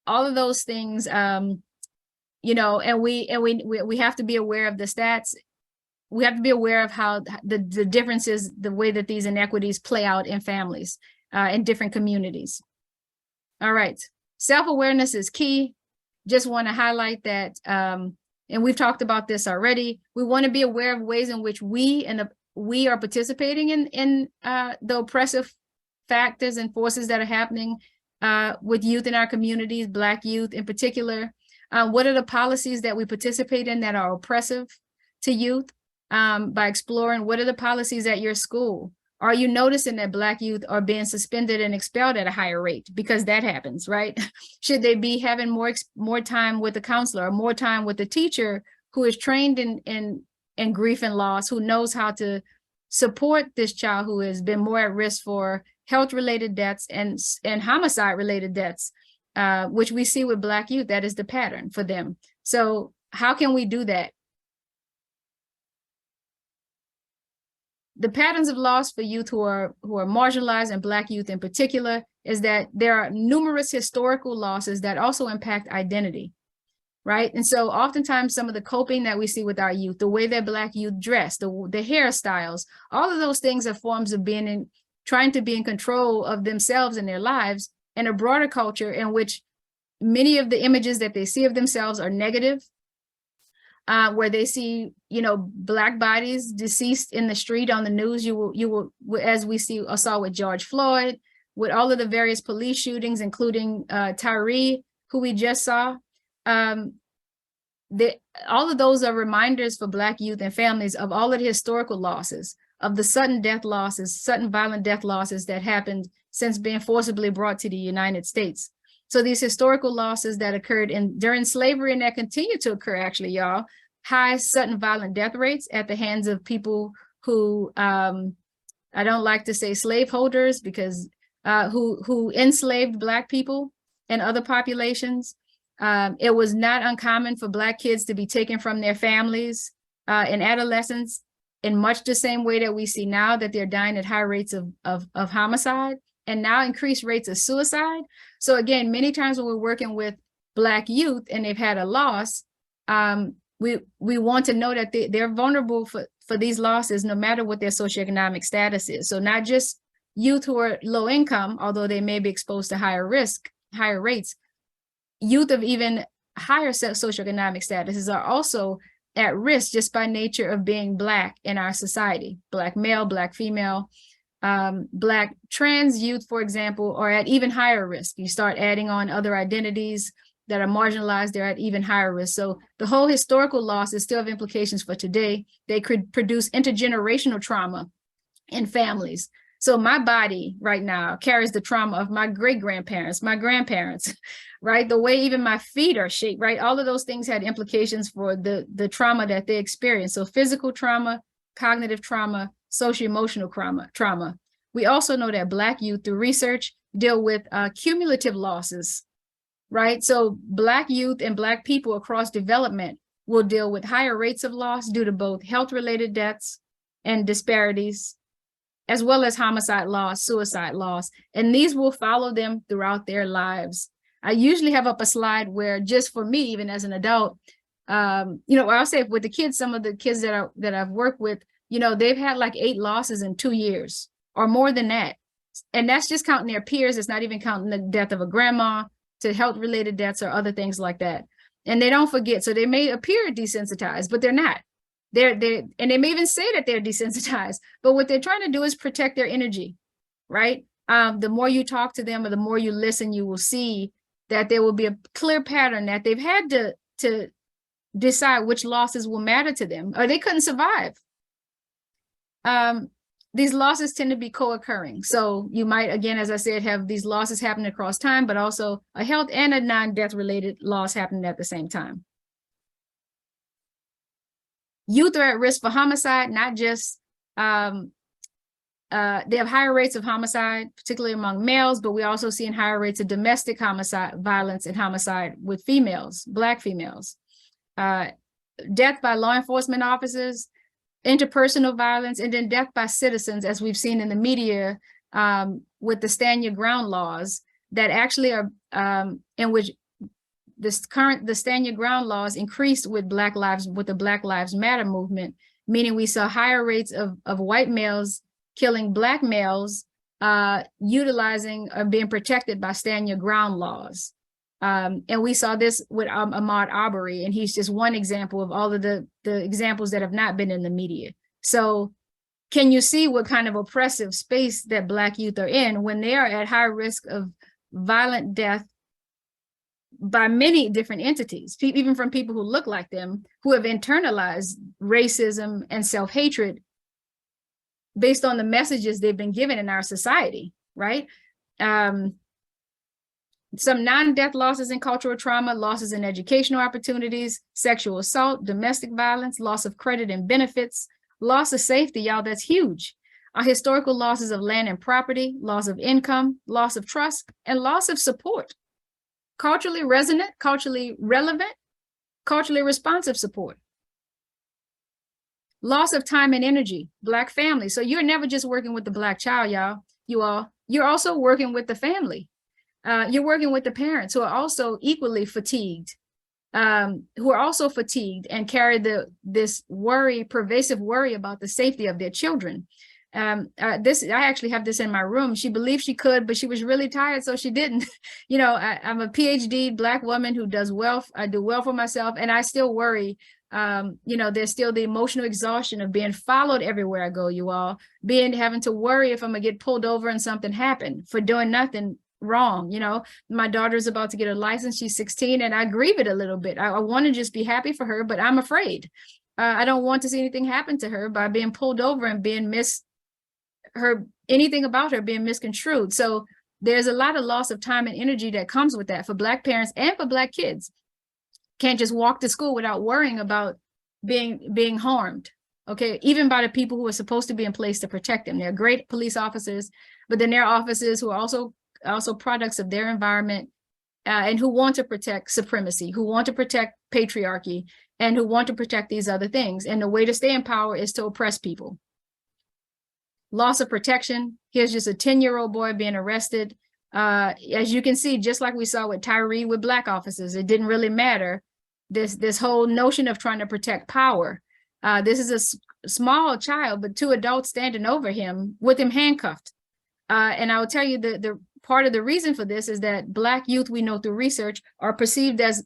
All of those things, and we have to be aware of the stats. We have to be aware of how the differences, the way that these inequities play out in families, in different communities. All right, self-awareness is key. Just want to highlight that, and we've talked about this already. We want to be aware of ways in which we are participating in the oppressive factors and forces that are happening with youth in our communities, Black youth in particular. What are the policies that we participate in that are oppressive to youth? By exploring what are the policies at your school? Are you noticing that Black youth are being suspended and expelled at a higher rate? Because that happens, right? Should they be having more time with a counselor or more time with a teacher who is trained in grief and loss, who knows how to support this child who has been more at risk for health-related deaths and homicide-related deaths, which we see with Black youth? That is the pattern for them. So how can we do that? The patterns of loss for youth who are marginalized, and Black youth in particular, is that there are numerous historical losses that also impact identity, right? And so oftentimes some of the coping that we see with our youth, the way that Black youth dress, the hairstyles, all of those things are forms of trying to be in control of themselves and their lives in a broader culture in which many of the images that they see of themselves are negative, where they see, Black bodies deceased in the street on the news. You will, as we saw with George Floyd, with all of the various police shootings, including Tyree, who we just saw. All of those are reminders for Black youth and families of all of the historical losses, of the sudden violent death losses that happened since being forcibly brought to the United States. So these historical losses that occurred during slavery and that continue to occur, actually, y'all, high sudden violent death rates at the hands of people who, I don't like to say slaveholders, because who enslaved Black people and other populations. It was not uncommon for Black kids to be taken from their families in adolescence, in much the same way that we see now that they're dying at high rates of homicide, and now increased rates of suicide. So again, many times when we're working with Black youth and they've had a loss, we want to know that they're vulnerable for these losses, no matter what their socioeconomic status is. So not just youth who are low income, although they may be exposed to higher rates, youth of even higher socioeconomic statuses are also at risk just by nature of being Black in our society. Black male, Black female, Black trans youth, for example, are at even higher risk. You start adding on other identities that are marginalized, they're at even higher risk. So the whole historical losses still have implications for today. They could produce intergenerational trauma in families. So my body right now carries the trauma of my great-grandparents, my grandparents, right? The way even my feet are shaped, right? All of those things had implications for the trauma that they experienced. So physical trauma, cognitive trauma, socio-emotional trauma. We also know that Black youth, through research, deal with cumulative losses, right? So Black youth and Black people across development will deal with higher rates of loss due to both health-related deaths and disparities, as well as homicide loss, suicide loss, and these will follow them throughout their lives. I usually have up a slide where, just for me, even as an adult, I'll say with the kids, some of the kids that I've worked with, they've had like 8 losses in 2 years or more than that. And that's just counting their peers. It's not even counting the death of a grandma, to health-related deaths or other things like that. And they don't forget. So they may appear desensitized, but they're not. And they may even say that they're desensitized, but what they're trying to do is protect their energy, right? The more you talk to them or the more you listen, you will see that there will be a clear pattern that they've had to decide which losses will matter to them, or they couldn't survive. These losses tend to be co-occurring. So you might, again, as I said, have these losses happening across time, but also a health and a non-death related loss happening at the same time. Youth are at risk for homicide, not just, they have higher rates of homicide, particularly among males, but we also see higher rates of domestic homicide, violence and homicide with females, Black females. Death by law enforcement officers, interpersonal violence, and then death by citizens, as we've seen in the media with the Stand Your Ground laws that actually are, in which the Stand Your Ground laws increased with the Black Lives Matter movement, meaning we saw higher rates of white males killing Black males, utilizing or being protected by Stand Your Ground laws. And we saw this with Ahmaud Arbery, and he's just one example of all of the examples that have not been in the media. So can you see what kind of oppressive space that Black youth are in when they are at high risk of violent death by many different entities, even from people who look like them, who have internalized racism and self-hatred based on the messages they've been given in our society, right? Some non-death losses in cultural trauma, losses in educational opportunities, sexual assault, domestic violence, loss of credit and benefits, loss of safety, y'all, that's huge. Historical losses of land and property, loss of income, loss of trust, and loss of support. Culturally resonant, culturally relevant, culturally responsive support. Loss of time and energy, Black families. So you're never just working with the Black child, y'all. You're also working with the family. You're working with the parents who are also equally fatigued, and carry this worry, pervasive worry about the safety of their children. I actually have this in my room. She believed she could, but she was really tired, so she didn't. I'm a PhD Black woman who does well. I do well for myself, and I still worry. There's still the emotional exhaustion of being followed everywhere I go, you all, having to worry if I'm gonna get pulled over and something happened for doing nothing wrong. My daughter's about to get a license. She's 16, and I grieve it a little bit. I want to just be happy for her, but I'm afraid. I don't want to see anything happen to her by being pulled over and being anything about her being misconstrued. So there's a lot of loss of time and energy that comes with that for Black parents and for Black kids. Can't just walk to school without worrying about being harmed. Okay, even by the people who are supposed to be in place to protect them. They're great police officers, but then there are officers who are also products of their environment, and who want to protect supremacy, who want to protect patriarchy, and who want to protect these other things. And the way to stay in power is to oppress people. Loss of protection. Here's just a 10-year-old boy being arrested. As you can see, just like we saw with Tyree with Black officers, it didn't really matter. This whole notion of trying to protect power. This is a small child, but 2 adults standing over him with him handcuffed. And I will tell you the part of the reason for this is that Black youth, we know through research, are perceived as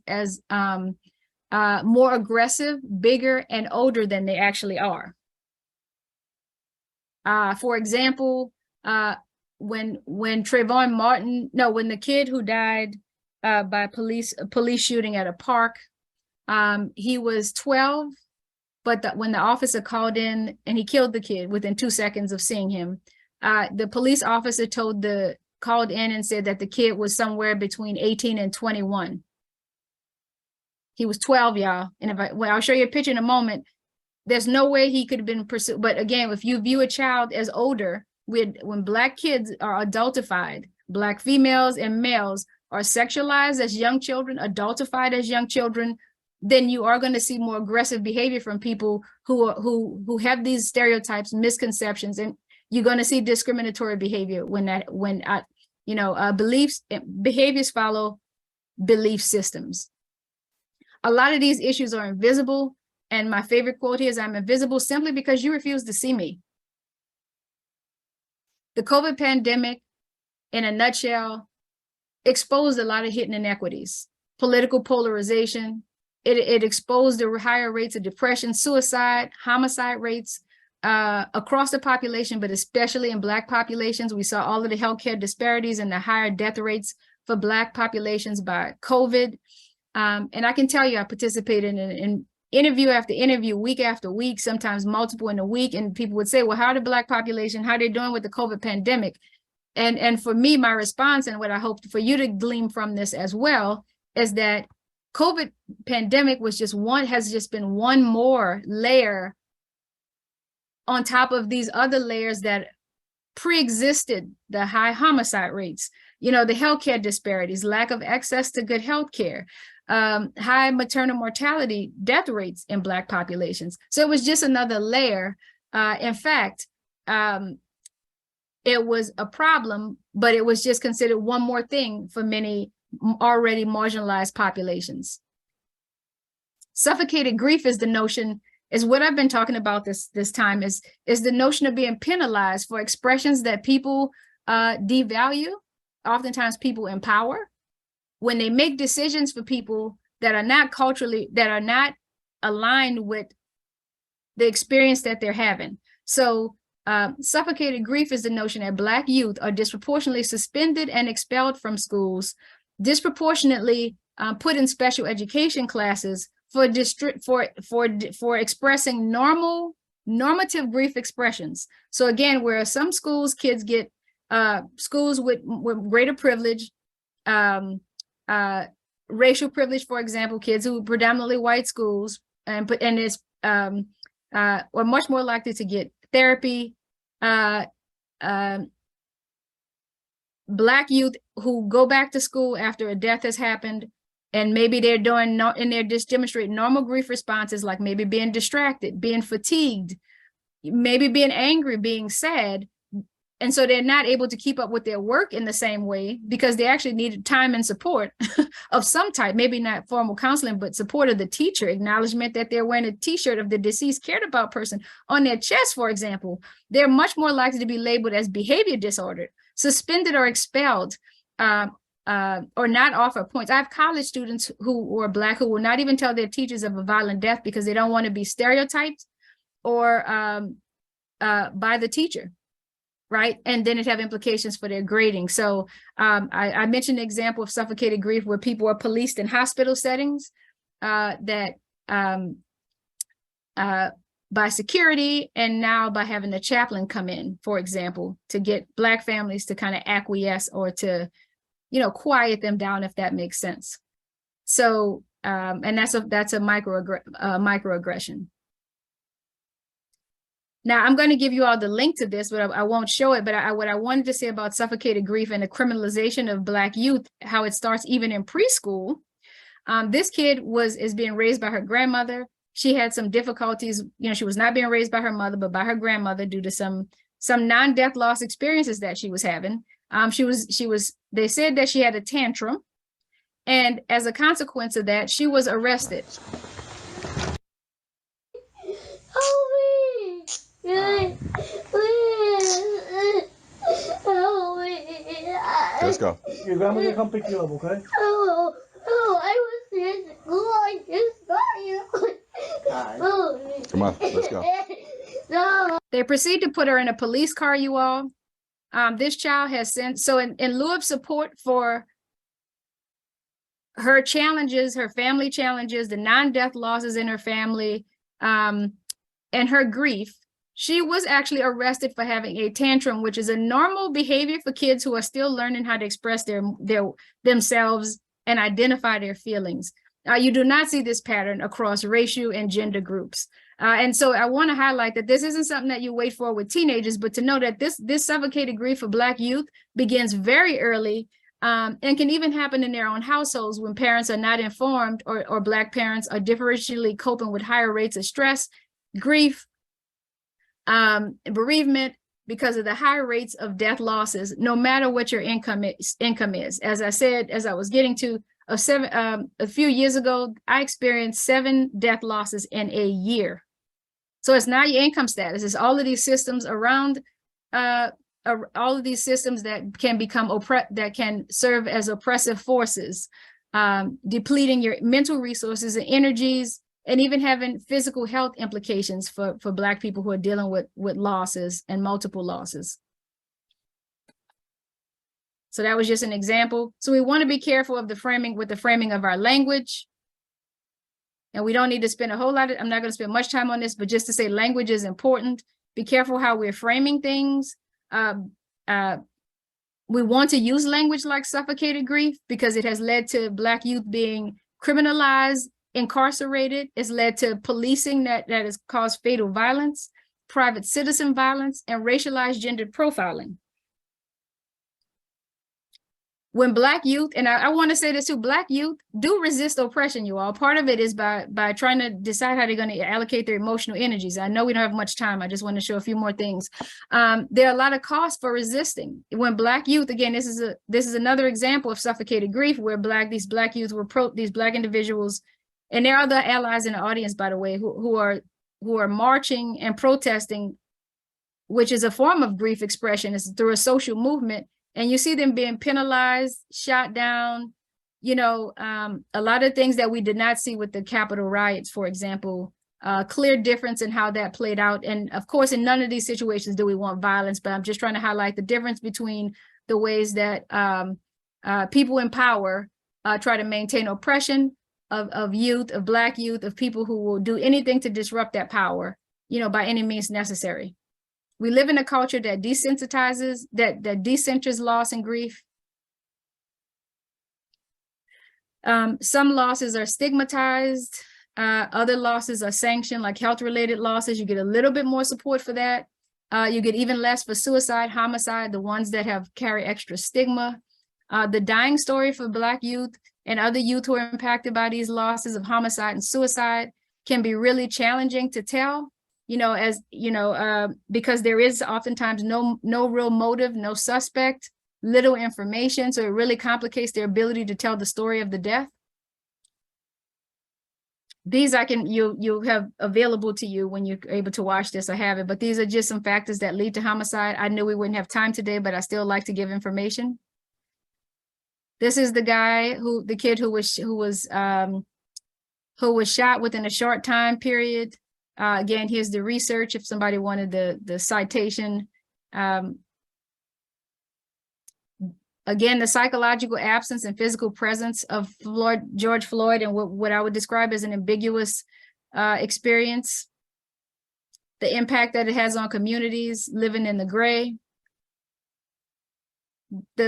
more aggressive, bigger, and older than they actually are. For example, when Trayvon Martin, when the kid who died by police shooting at a park, he was 12, but when the officer called in and he killed the kid within 2 seconds of seeing him, the police officer called in and said that the kid was somewhere between 18 and 21. He was 12, y'all. And I'll show you a picture in a moment. There's no way he could have been pursued. But again, if you view a child as older, when Black kids are adultified, Black females and males are sexualized as young children, adultified as young children, then you are going to see more aggressive behavior from people who have these stereotypes, misconceptions, and you're going to see discriminatory behavior behaviors follow belief systems. A lot of these issues are invisible. And my favorite quote here is, I'm invisible simply because you refuse to see me. The COVID pandemic, in a nutshell, exposed a lot of hidden inequities, political polarization. It exposed the higher rates of depression, suicide, homicide rates across the population, but especially in Black populations. We saw all of the healthcare disparities and the higher death rates for Black populations by COVID. And I can tell you, I participated in interview after interview, week after week, sometimes multiple in a week. And people would say, well, how the Black population, how are they doing with the COVID pandemic? And for me, my response, and what I hope for you to glean from this as well, is that COVID pandemic has just been one more layer on top of these other layers that pre-existed the high homicide rates, the healthcare disparities, lack of access to good healthcare, high maternal mortality, death rates in Black populations. So it was just another layer. In fact, it was a problem, but it was just considered one more thing for many already marginalized populations. Suffocated grief is the notion, is what I've been talking about this time, is the notion of being penalized for expressions that people devalue, oftentimes people in power, when they make decisions for people that are not aligned with the experience that they're having. So suffocated grief is the notion that Black youth are disproportionately suspended and expelled from schools, disproportionately put in special education classes for expressing normative grief expressions. So again, where some schools, kids get schools with greater privilege, racial privilege, for example, kids who predominantly white schools are much more likely to get therapy. Black youth who go back to school after a death has happened, and maybe they're just demonstrating normal grief responses, like maybe being distracted, being fatigued, maybe being angry, being sad. And so they're not able to keep up with their work in the same way because they actually needed time and support of some type, maybe not formal counseling, but support of the teacher, acknowledgement that they're wearing a t-shirt of the deceased cared about person on their chest, for example. They're much more likely to be labeled as behavior disordered, suspended or expelled, or not offer points. I have college students who are Black who will not even tell their teachers of a violent death because they don't want to be stereotyped or by the teacher. Right. And then it have implications for their grading. So I mentioned the example of suffocated grief where people are policed in hospital settings that by security, and now by having the chaplain come in, for example, to get Black families to kind of acquiesce or to, quiet them down, if that makes sense. So, and that's a microaggression. Now, I'm going to give you all the link to this, but I won't show it. But what I wanted to say about suffocated grief and the criminalization of Black youth, how it starts even in preschool. This kid is being raised by her grandmother. She had some difficulties. She was not being raised by her mother, but by her grandmother due to some non-death loss experiences that she was having. They said that she had a tantrum. And as a consequence of that, she was arrested. Let's go. Your grandma gonna come pick you up, okay? Oh, I was in school. I just got you. Come on, let's go. No. They proceed to put her in a police car, you all. This child has since, so in lieu of support for her challenges, her family challenges, the non-death losses in her family, and her grief, she was actually arrested for having a tantrum, which is a normal behavior for kids who are still learning how to express themselves and identify their feelings. You do not see this pattern across racial and gender groups. And so I want to highlight that this isn't something that you wait for with teenagers, but to know that this suffocated grief for Black youth begins very early, and can even happen in their own households when parents are not informed, or Black parents are differentially coping with higher rates of stress, grief, bereavement, because of the high rates of death losses, no matter what your income is. As I said, as I was getting to, a few years ago, I experienced 7 death losses in a year. So it's not your income status, it's all of these systems around, all of these systems that can become that can serve as oppressive forces, depleting your mental resources and energies, and even having physical health implications for Black people who are dealing with losses and multiple losses. So that was just an example. So we want to be careful of the framing of our language. And we don't need to spend a whole lot I'm not going to spend much time on this, but just to say language is important. Be careful how we're framing things. We want to use language like suffocated grief because it has led to Black youth being criminalized, incarcerated. It's led to policing that has caused fatal violence, private citizen violence, and racialized gender profiling. When Black youth, and I want to say this too, Black youth do resist oppression, you all. Part of it is by trying to decide how they're going to allocate their emotional energies. I know we don't have much time. I just want to show a few more things. There are a lot of costs for resisting. When Black youth, again, this is another example of suffocated grief where these Black youth these Black individuals, and there are other allies in the audience, by the way, who are marching and protesting, which is a form of grief expression. It's through a social movement. And you see them being penalized, shot down, a lot of things that we did not see with the Capitol riots, for example, clear difference in how that played out. And of course, in none of these situations do we want violence, but I'm just trying to highlight the difference between the ways that people in power try to maintain oppression of youth, of Black youth, of people who will do anything to disrupt that power, by any means necessary. We live in a culture that desensitizes, that decenters loss and grief. Some losses are stigmatized. Other losses are sanctioned, like health-related losses. You get a little bit more support for that. You get even less for suicide, homicide, the ones that carry extra stigma. The dying story for Black youth and other youth who are impacted by these losses of homicide and suicide can be really challenging to tell. Because there is oftentimes no real motive, no suspect, little information. So it really complicates their ability to tell the story of the death. These you'll have available to you when you're able to watch this or have it, but these are just some factors that lead to homicide. I knew we wouldn't have time today, but I still like to give information. This is the kid who was shot within a short time period. Again, here's the research if somebody wanted the citation. Again, the psychological absence and physical presence of George Floyd and what I would describe as an ambiguous experience. the impact that it has on communities living in the gray.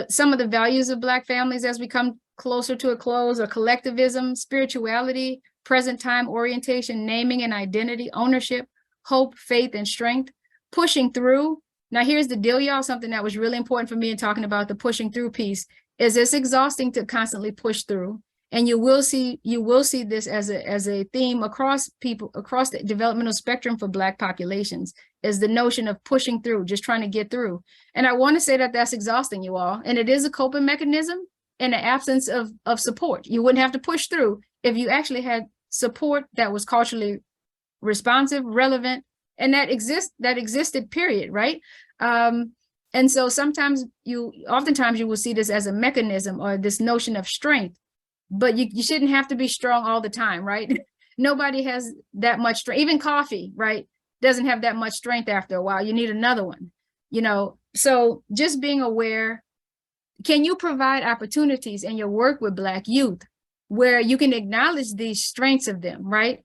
Some of the values of Black families as we come closer to a close are collectivism, spirituality, present time orientation, naming and identity, ownership, hope, faith, and strength, pushing through. Now here's the deal, y'all, something that was really important for me in talking about the pushing through piece is it's exhausting to constantly push through. And you will see this as a theme across the developmental spectrum for Black populations, is the notion of pushing through, just trying to get through. And I want to say that that's exhausting, you all. And it is a coping mechanism in the absence of support. You wouldn't have to push through if you actually had support that was culturally responsive, relevant, and that existed, period, right? And so oftentimes you will see this as a mechanism or this notion of strength, but you shouldn't have to be strong all the time, right? Nobody has that much strength. Even coffee, right, doesn't have that much strength after a while. You need another one, So just being aware, can you provide opportunities in your work with Black youth where you can acknowledge these strengths of them, right?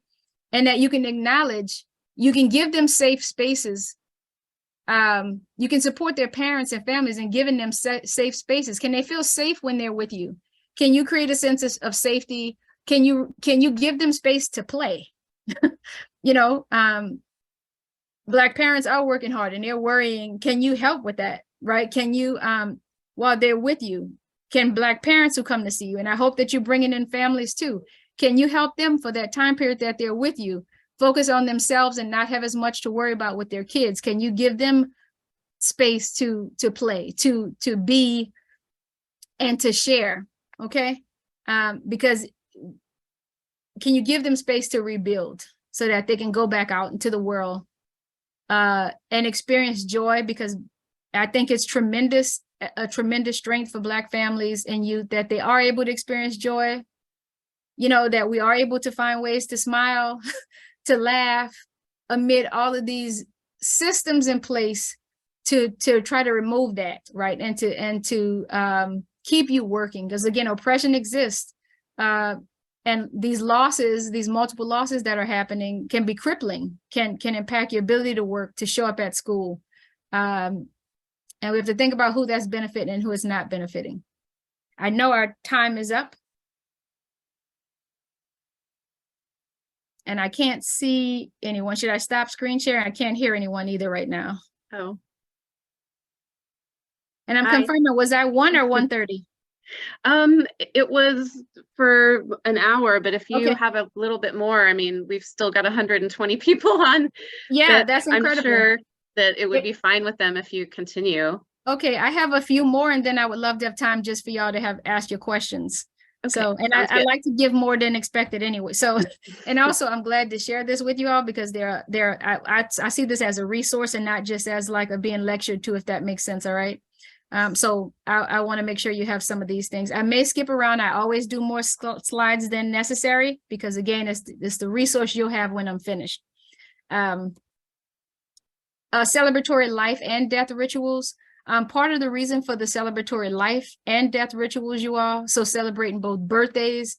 And that you can acknowledge, you can give them safe spaces. You can support their parents and families in giving them safe spaces. Can they feel safe when they're with you? Can you create a sense of safety? Can you give them space to play? Black parents are working hard and they're worrying. Can you help with that, right? Can you, while they're with you, can Black parents who come to see you, and I hope that you're bringing in families too, can you help them for that time period that they're with you, focus on themselves and not have as much to worry about with their kids? Can you give them space to play, to be, and to share, okay? Because can you give them space to rebuild so that they can go back out into the world and experience joy? Because I think it's a tremendous strength for Black families and youth that they are able to experience joy, that we are able to find ways to smile, to laugh amid all of these systems in place to try to remove that, right? And to keep you working, because again, oppression exists. And these multiple losses that are happening can be crippling, can impact your ability to work, to show up at school. And we have to think about who that's benefiting and who is not benefiting. I know our time is up. And I can't see anyone. Should I stop screen sharing? I can't hear anyone either right now. Oh. And I'm confirming, was I 1 or 1:30? It was for an hour, but if you Okay. have a little bit more, I mean, we've still got 120 people on. Yeah, that's incredible. I'm sure that it would be fine with them if you continue. Okay, I have a few more, and then I would love to have time just for y'all to have asked your questions. Okay, so, and I like to give more than expected anyway. So, and also I'm glad to share this with you all because I see this as a resource and not just as like a being lectured to, if that makes sense. All right. So I want to make sure you have some of these things. I may skip around. I always do more slides than necessary because again, it's the resource you'll have when I'm finished. Celebratory life and death rituals. Part of the reason for the celebratory life and death rituals, you all, so celebrating both birthdays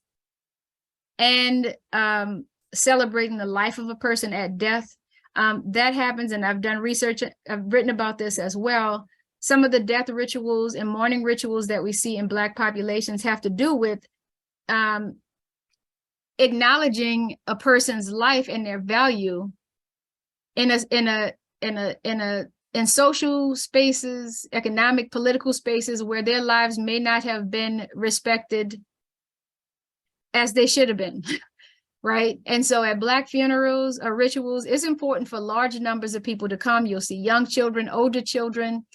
and celebrating the life of a person at death, that happens, and I've done research, I've written about this as well. Some of the death rituals and mourning rituals that we see in Black populations have to do with acknowledging a person's life and their value in social spaces, economic, political spaces where their lives may not have been respected as they should have been, right? And so at Black funerals or rituals, it's important for large numbers of people to come. You'll see young children, older children.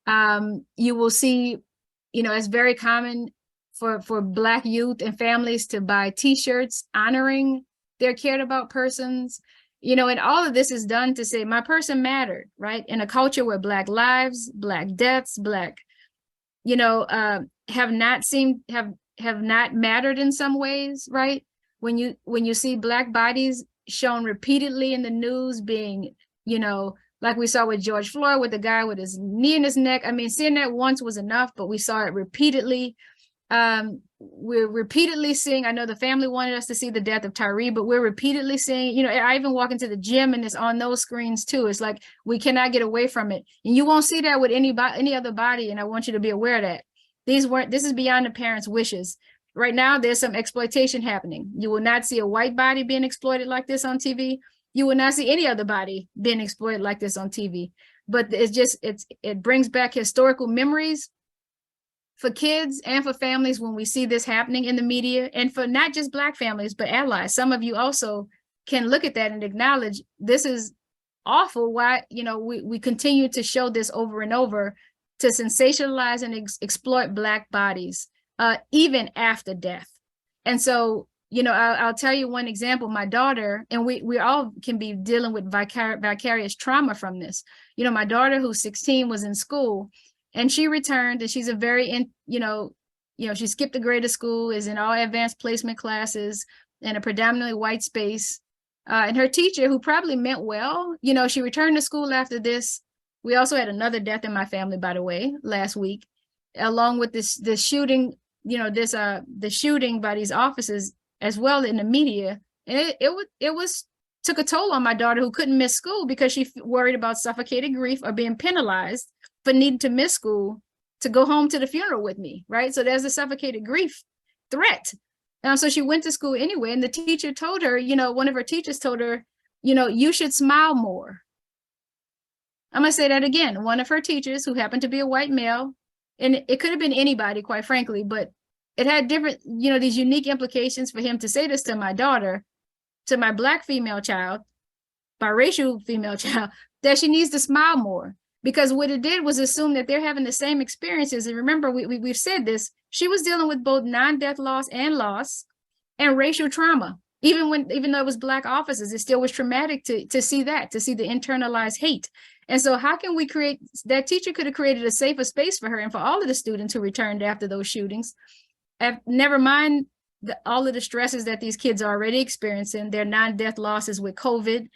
You will see, it's very common for Black youth and families to buy T-shirts honoring their cared about persons. And all of this is done to say, my person mattered, right? In a culture where Black lives, Black deaths, Black, have not mattered in some ways, right? When you see Black bodies shown repeatedly in the news being, like we saw with George Floyd, with the guy with his knee in his neck. I mean, seeing that once was enough, but we saw it repeatedly. we're repeatedly seeing, I know the family wanted us to see the death of Tyree, but we're repeatedly seeing, you know, I even walk into the gym and it's on those screens too. It's like, we cannot get away from it. And you won't see that with any other body. And I want you to be aware of that. This is beyond the parents' wishes. Right now, there's some exploitation happening. You will not see a white body being exploited like this on TV. You will not see any other body being exploited like this on TV. But it brings back historical memories for kids and for families when we see this happening in the media, and for not just Black families, but allies. Some of you also can look at that and acknowledge this is awful. Why, you know, we continue to show this over and over to sensationalize and exploit Black bodies, even after death. And so, you know, I'll tell you one example. My daughter, and we all can be dealing with vicarious trauma from this. You know, my daughter, who's 16, was in school, and she returned, and she's a very, she skipped a grade of school, is in all advanced placement classes in a predominantly white space. And her teacher, who probably meant well, you know, she returned to school after this. We also had another death in my family, by the way, last week, along with this shooting, you know, the shooting by these officers as well in the media. And it took a toll on my daughter, who couldn't miss school because she worried about suffocated grief or being penalized for needing to miss school to go home to the funeral with me, right? So there's a suffocated grief threat. So she went to school anyway, and the teacher told her, you know, one of her teachers told her, you know, you should smile more. I'm gonna say that again. One of her teachers, who happened to be a white male, and it could have been anybody, quite frankly, but it had different, you know, these unique implications for him to say this to my daughter, to my Black female child, biracial female child, that she needs to smile more. Because what it did was assume that they're having the same experiences. And remember, we've said this, she was dealing with both non-death loss and racial trauma. Even though it was Black officers, it still was traumatic to see that, to see the internalized hate. And so how can we create, that teacher could have created a safer space for her and for all of the students who returned after those shootings. Never mind all of the stresses that these kids are already experiencing, their non-death losses with COVID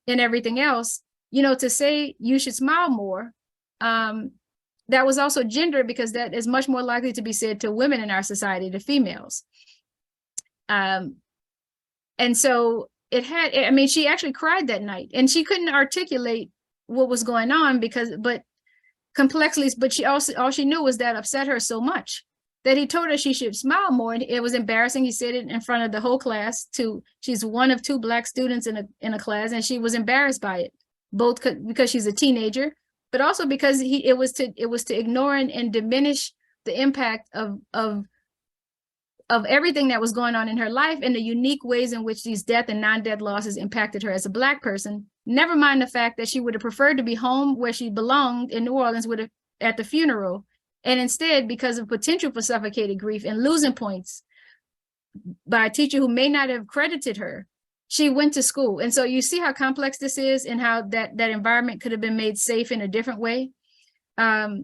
and everything else. You know, to say you should smile more, that was also gendered, because that is much more likely to be said to women in our society, to females. And so she actually cried that night, and she couldn't articulate what was going on but all she knew was that upset her so much that he told her she should smile more. And it was embarrassing. He said it in front of the whole class. She's one of 2 Black students in a class, and she was embarrassed by it, both because she's a teenager, but also because it was to ignore and diminish the impact of everything that was going on in her life and the unique ways in which these death and non-death losses impacted her as a Black person. Never mind the fact that she would have preferred to be home where she belonged in New Orleans at the funeral. And instead, because of potential for suffocated grief and losing points by a teacher who may not have credited her, she went to school. And so you see how complex this is, and how that environment could have been made safe in a different way. You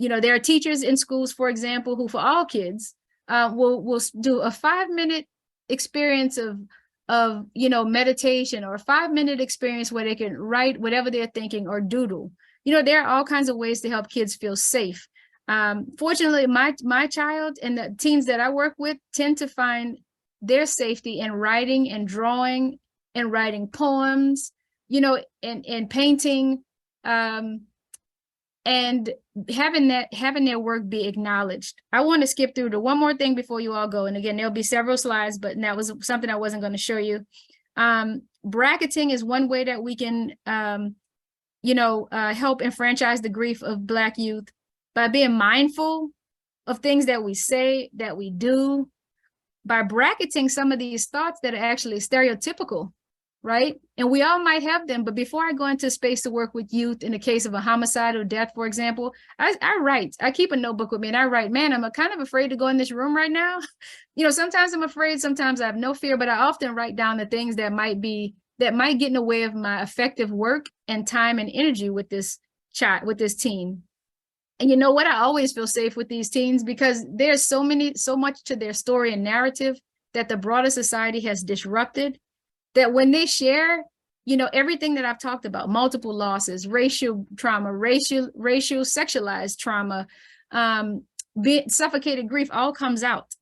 know, there are teachers in schools, for example, who for all kids will do a 5-minute experience of you know, meditation, or a 5-minute experience where they can write whatever they're thinking or doodle. You know, there are all kinds of ways to help kids feel safe. Fortunately, my child and the teens that I work with tend to find their safety in writing and drawing and writing poems, you know, and painting, and having their work be acknowledged. I want to skip through to one more thing before you all go. And again, there'll be several slides, but that was something I wasn't going to show you. Bracketing is one way that we can, help enfranchise the grief of Black youth by being mindful of things that we say, that we do, by bracketing some of these thoughts that are actually stereotypical, right? And we all might have them, but before I go into space to work with youth in the case of a homicide or death, for example, I write. I keep a notebook with me and I write, man, I'm kind of afraid to go in this room right now. You know, sometimes I'm afraid, sometimes I have no fear, but I often write down the things that might get in the way of my effective work and time and energy with this teen. And you know what? I always feel safe with these teens because there's so much to their story and narrative that the broader society has disrupted, that when they share, you know, everything that I've talked about, multiple losses, racial trauma, racial sexualized trauma, suffocated grief all comes out,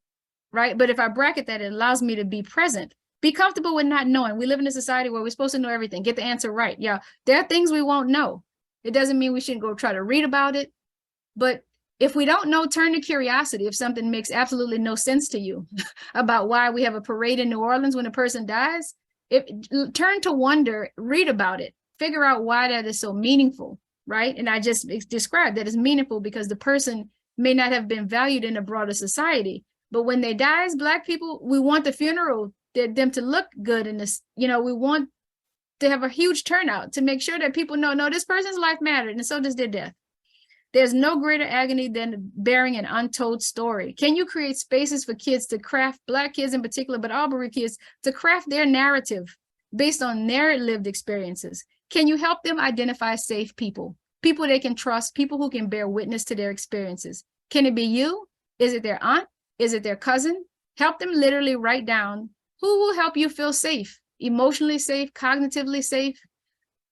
right? But if I bracket that, it allows me to be present, be comfortable with not knowing. We live in a society where we're supposed to know everything, get the answer right. Yeah, there are things we won't know. It doesn't mean we shouldn't go try to read about it. But if we don't know, turn to curiosity. If something makes absolutely no sense to you about why we have a parade in New Orleans when a person dies, turn to wonder, read about it, figure out why that is so meaningful, right? And I just described that it's meaningful because the person may not have been valued in a broader society. But when they die as Black people, we want the funeral, them to look good in this, we want to have a huge turnout to make sure that people know, no, this person's life mattered, and so does their death. There's no greater agony than bearing an untold story. Can you create spaces for kids to craft, Black kids in particular, but all bereaved kids, to craft their narrative based on their lived experiences? Can you help them identify safe people they can trust, people who can bear witness to their experiences? Can it be you? Is it their aunt? Is it their cousin? Help them literally write down who will help you feel safe, emotionally safe, cognitively safe,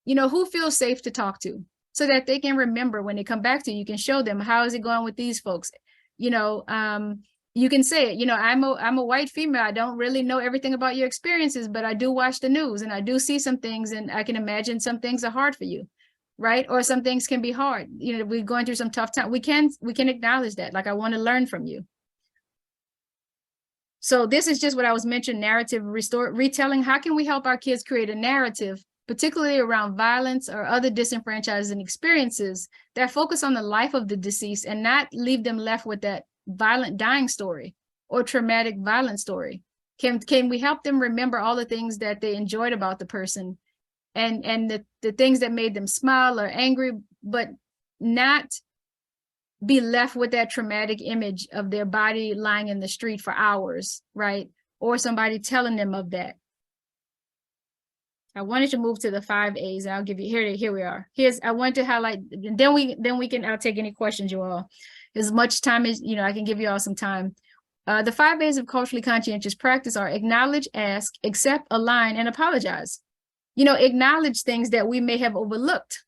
who feels safe to talk to, so that they can remember when they come back to you. You can show them, how is it going with these folks? You can say it, I'm a white female. I don't really know everything about your experiences, but I do watch the news and I do see some things, and I can imagine some things are hard for you, right? Or some things can be hard. We're going through some tough time. We can acknowledge that. Like, I want to learn from you. So this is just what I was mentioning, narrative retelling. How can we help our kids create a narrative, particularly around violence or other disenfranchising experiences, that focus on the life of the deceased and not leave them left with that violent dying story or traumatic violent story? Can we help them remember all the things that they enjoyed about the person and the things that made them smile or angry, but not be left with that traumatic image of their body lying in the street for hours, right? Or somebody telling them of that. I wanted to move to the 5 A's. I'll give you, here we are. I want to highlight, then we can, I'll take any questions you all. As much time as, I can give you all some time. The 5 A's of culturally conscientious practice are acknowledge, ask, accept, align, and apologize. Acknowledge things that we may have overlooked.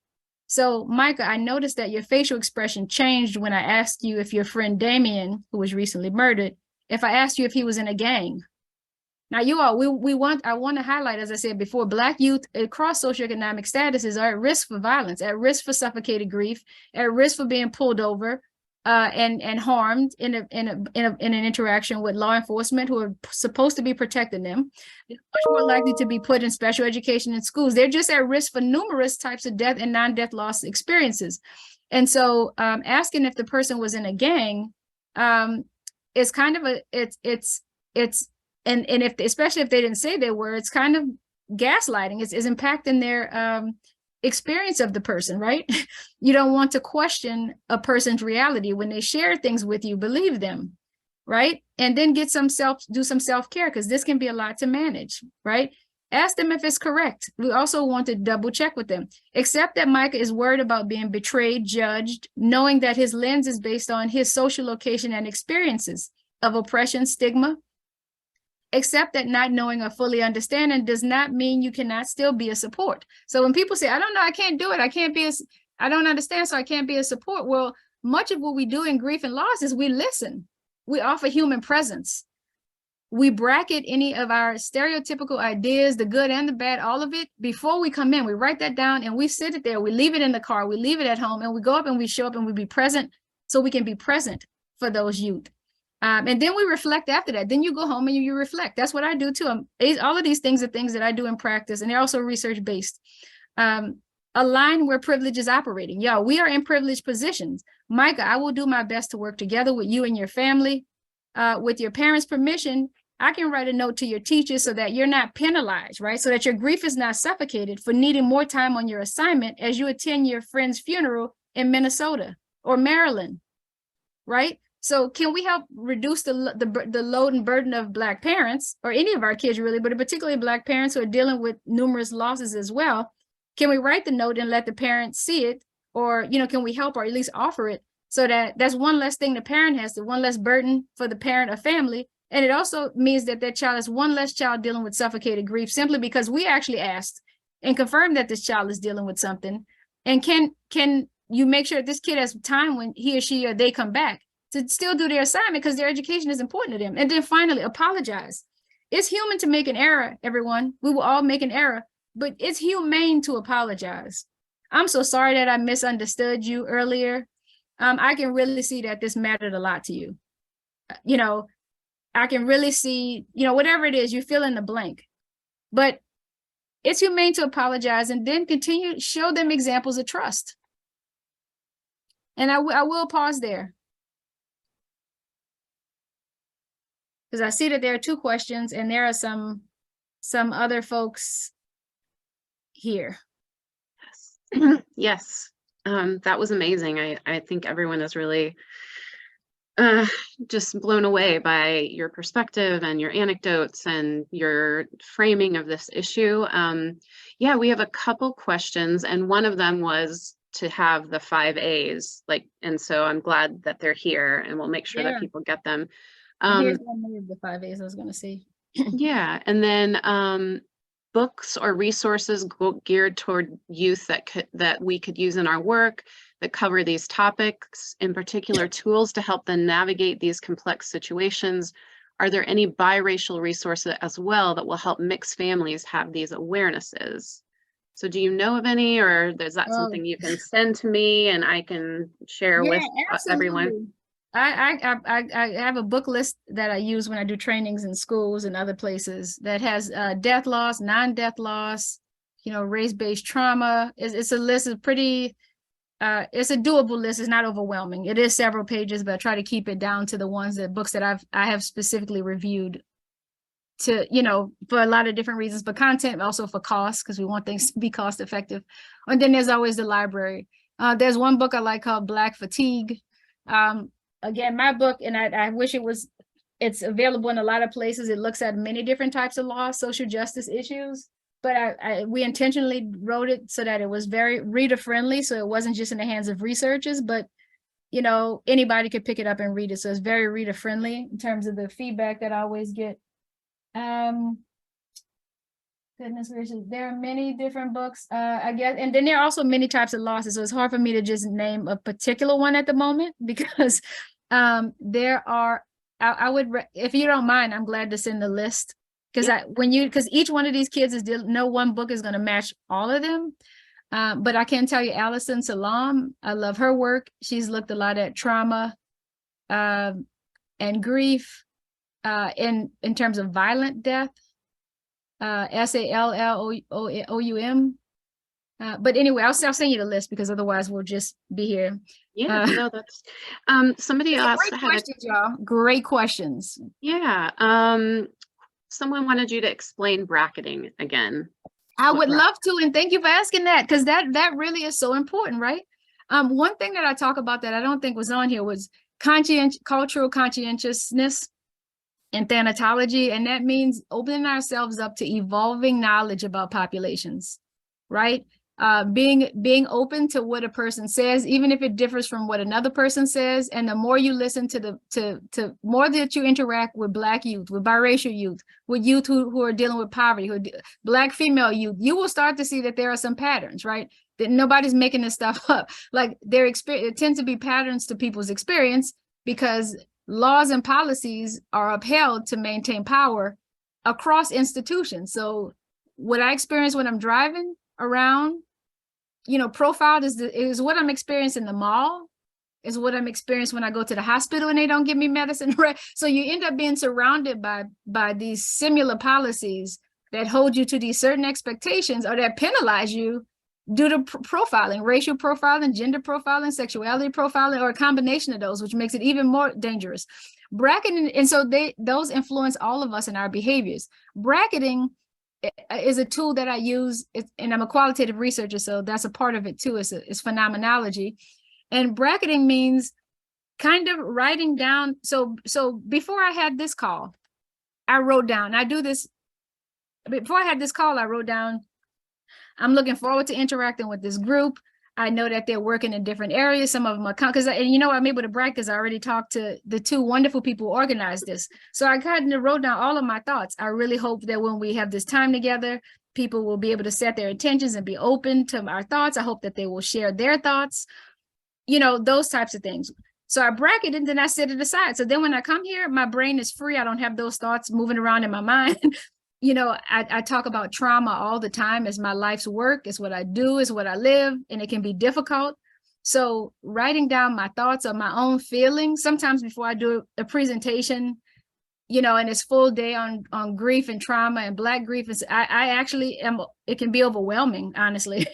So, Micah, I noticed that your facial expression changed when I asked you if your friend Damien, who was recently murdered, if I asked you if he was in a gang. Now, you all, I want to highlight, as I said before, Black youth across socioeconomic statuses are at risk for violence, at risk for suffocated grief, at risk for being pulled over and harmed in an interaction with law enforcement who are supposed to be protecting them. They're much more likely to be put in special education in schools. They're just at risk for numerous types of death and non-death loss experiences. And so asking if the person was in a gang is kind of and if, especially if they didn't say they were, it's kind of gaslighting. It's impacting their experience of the person, right? You don't want to question a person's reality. When they share things with you, believe them, right? And then do some self-care, because this can be a lot to manage, right? Ask them if it's correct. We also want to double check with them. Accept that Micah is worried about being betrayed, judged, knowing that his lens is based on his social location and experiences of oppression, stigma. Accept that not knowing or fully understanding does not mean you cannot still be a support. So when people say, I don't know, I can't do it, I don't understand, so I can't be a support. Well, much of what we do in grief and loss is we listen. We offer human presence. We bracket any of our stereotypical ideas, the good and the bad, all of it, before we come in. We write that down and we sit it there. We leave it in the car. We leave it at home, and we go up and we show up and we be present, so we can be present for those youth. And then we reflect after that. Then you go home and you reflect. That's what I do too. All of these things are things that I do in practice, and they're also research-based. Align where privilege is operating. Yeah, we are in privileged positions. Micah, I will do my best to work together with you and your family. With your parents' permission, I can write a note to your teachers so that you're not penalized, right? So that your grief is not suffocated for needing more time on your assignment as you attend your friend's funeral in Minnesota or Maryland, right? So can we help reduce the load and burden of Black parents, or any of our kids really, but particularly Black parents who are dealing with numerous losses as well? Can we write the note and let the parents see it? Or, can we help, or at least offer it, so that that's one less thing the parent has, one less burden for the parent or family. And it also means that that child is one less child dealing with suffocated grief, simply because we actually asked and confirmed that this child is dealing with something. And can you make sure this kid has time when he or she or they come back to still do their assignment because their education is important to them. And then finally, apologize. It's human to make an error, everyone. We will all make an error, but it's humane to apologize. I'm so sorry that I misunderstood you earlier. I can really see that this mattered a lot to you. You know, I can really see, you know, whatever it is, you fill in the blank. But it's humane to apologize and then continue, show them examples of trust. And I will pause there. Because I see that there are 2 questions and there are some other folks here. Yes. Yes. That was amazing. I think everyone is really just blown away by your perspective and your anecdotes and your framing of this issue. Yeah, we have a couple questions, and one of them was to have the 5 A's, like, and so I'm glad that they're here, and we'll make sure that people get them. Here's one more of the 5 A's I was going to see. Yeah, and then books or resources geared toward youth that we could use in our work that cover these topics, in particular tools to help them navigate these complex situations. Are there any biracial resources as well that will help mixed families have these awarenesses? So do you know of any, or is that something you can send to me and I can share with everyone? I have a book list that I use when I do trainings in schools and other places that has death loss, non-death loss, you know, race-based trauma. It's a list of pretty, it's a doable list. It's not overwhelming. It is several pages, but I try to keep it down to the books that I have specifically reviewed to, you know, for a lot of different reasons, but content, also for cost, because we want things to be cost effective. And then there's always the library. There's one book I like called Black Fatigue. Again, my book, and I wish it's available in a lot of places. It looks at many different types of law, social justice issues, but we intentionally wrote it so that it was very reader friendly. So it wasn't just in the hands of researchers, but, you know, anybody could pick it up and read it. So it's very reader friendly in terms of the feedback that I always get. Goodness gracious, there are many different books, I guess, and then there are also many types of losses. So it's hard for me to just name a particular one at the moment because there are, I would, if you don't mind, I'm glad to send the list because because each one of these kids no one book is going to match all of them. But I can tell you, Allison Salam, I love her work. She's looked a lot at trauma and grief in terms of violent death. SALLOUM. But anyway, I'll send you the list because otherwise we'll just be here. Yeah, no, that's somebody else great questions, y'all. Great questions. Yeah. Someone wanted you to explain bracketing again. I would love to, and thank you for asking that, because that really is so important, right? One thing that I talk about that I don't think was on here was cultural conscientiousness and thanatology, and that means opening ourselves up to evolving knowledge about populations, right? Being open to what a person says, even if it differs from what another person says. And the more you listen to more that you interact with Black youth, with biracial youth, with youth who are dealing with poverty, Black female youth, you will start to see that there are some patterns, right? That nobody's making this stuff up. Like it tends to be patterns to people's experience because laws and policies are upheld to maintain power across institutions. So what I experience when I'm driving around, you know, profiled is what I'm experiencing in the mall, is what I'm experiencing when I go to the hospital and they don't give me medicine, right? So you end up being surrounded by these similar policies that hold you to these certain expectations or that penalize you due to profiling, racial profiling, gender profiling, sexuality profiling, or a combination of those, which makes it even more dangerous. Bracketing, and so those influence all of us in our behaviors. Bracketing is a tool that I use, and I'm a qualitative researcher, so that's a part of it too. It's phenomenology. And bracketing means kind of writing down. So before I had this call, I wrote down, before I had this call, I wrote down, I'm looking forward to interacting with this group. I know that they're working in different areas. Some of them are, and you know, I'm able to brag because I already talked to the 2 wonderful people who organized this. So I kind of wrote down all of my thoughts. I really hope that when we have this time together, people will be able to set their intentions and be open to our thoughts. I hope that they will share their thoughts, you know, those types of things. So I bracket it and then I set it aside. So then when I come here, my brain is free. I don't have those thoughts moving around in my mind. You know, I talk about trauma all the time as my life's work. It's what I do, it's what I live, and it can be difficult. So writing down my thoughts or my own feelings, sometimes before I do a presentation, you know, and it's full day on grief and trauma and Black grief, I actually am, it can be overwhelming, honestly.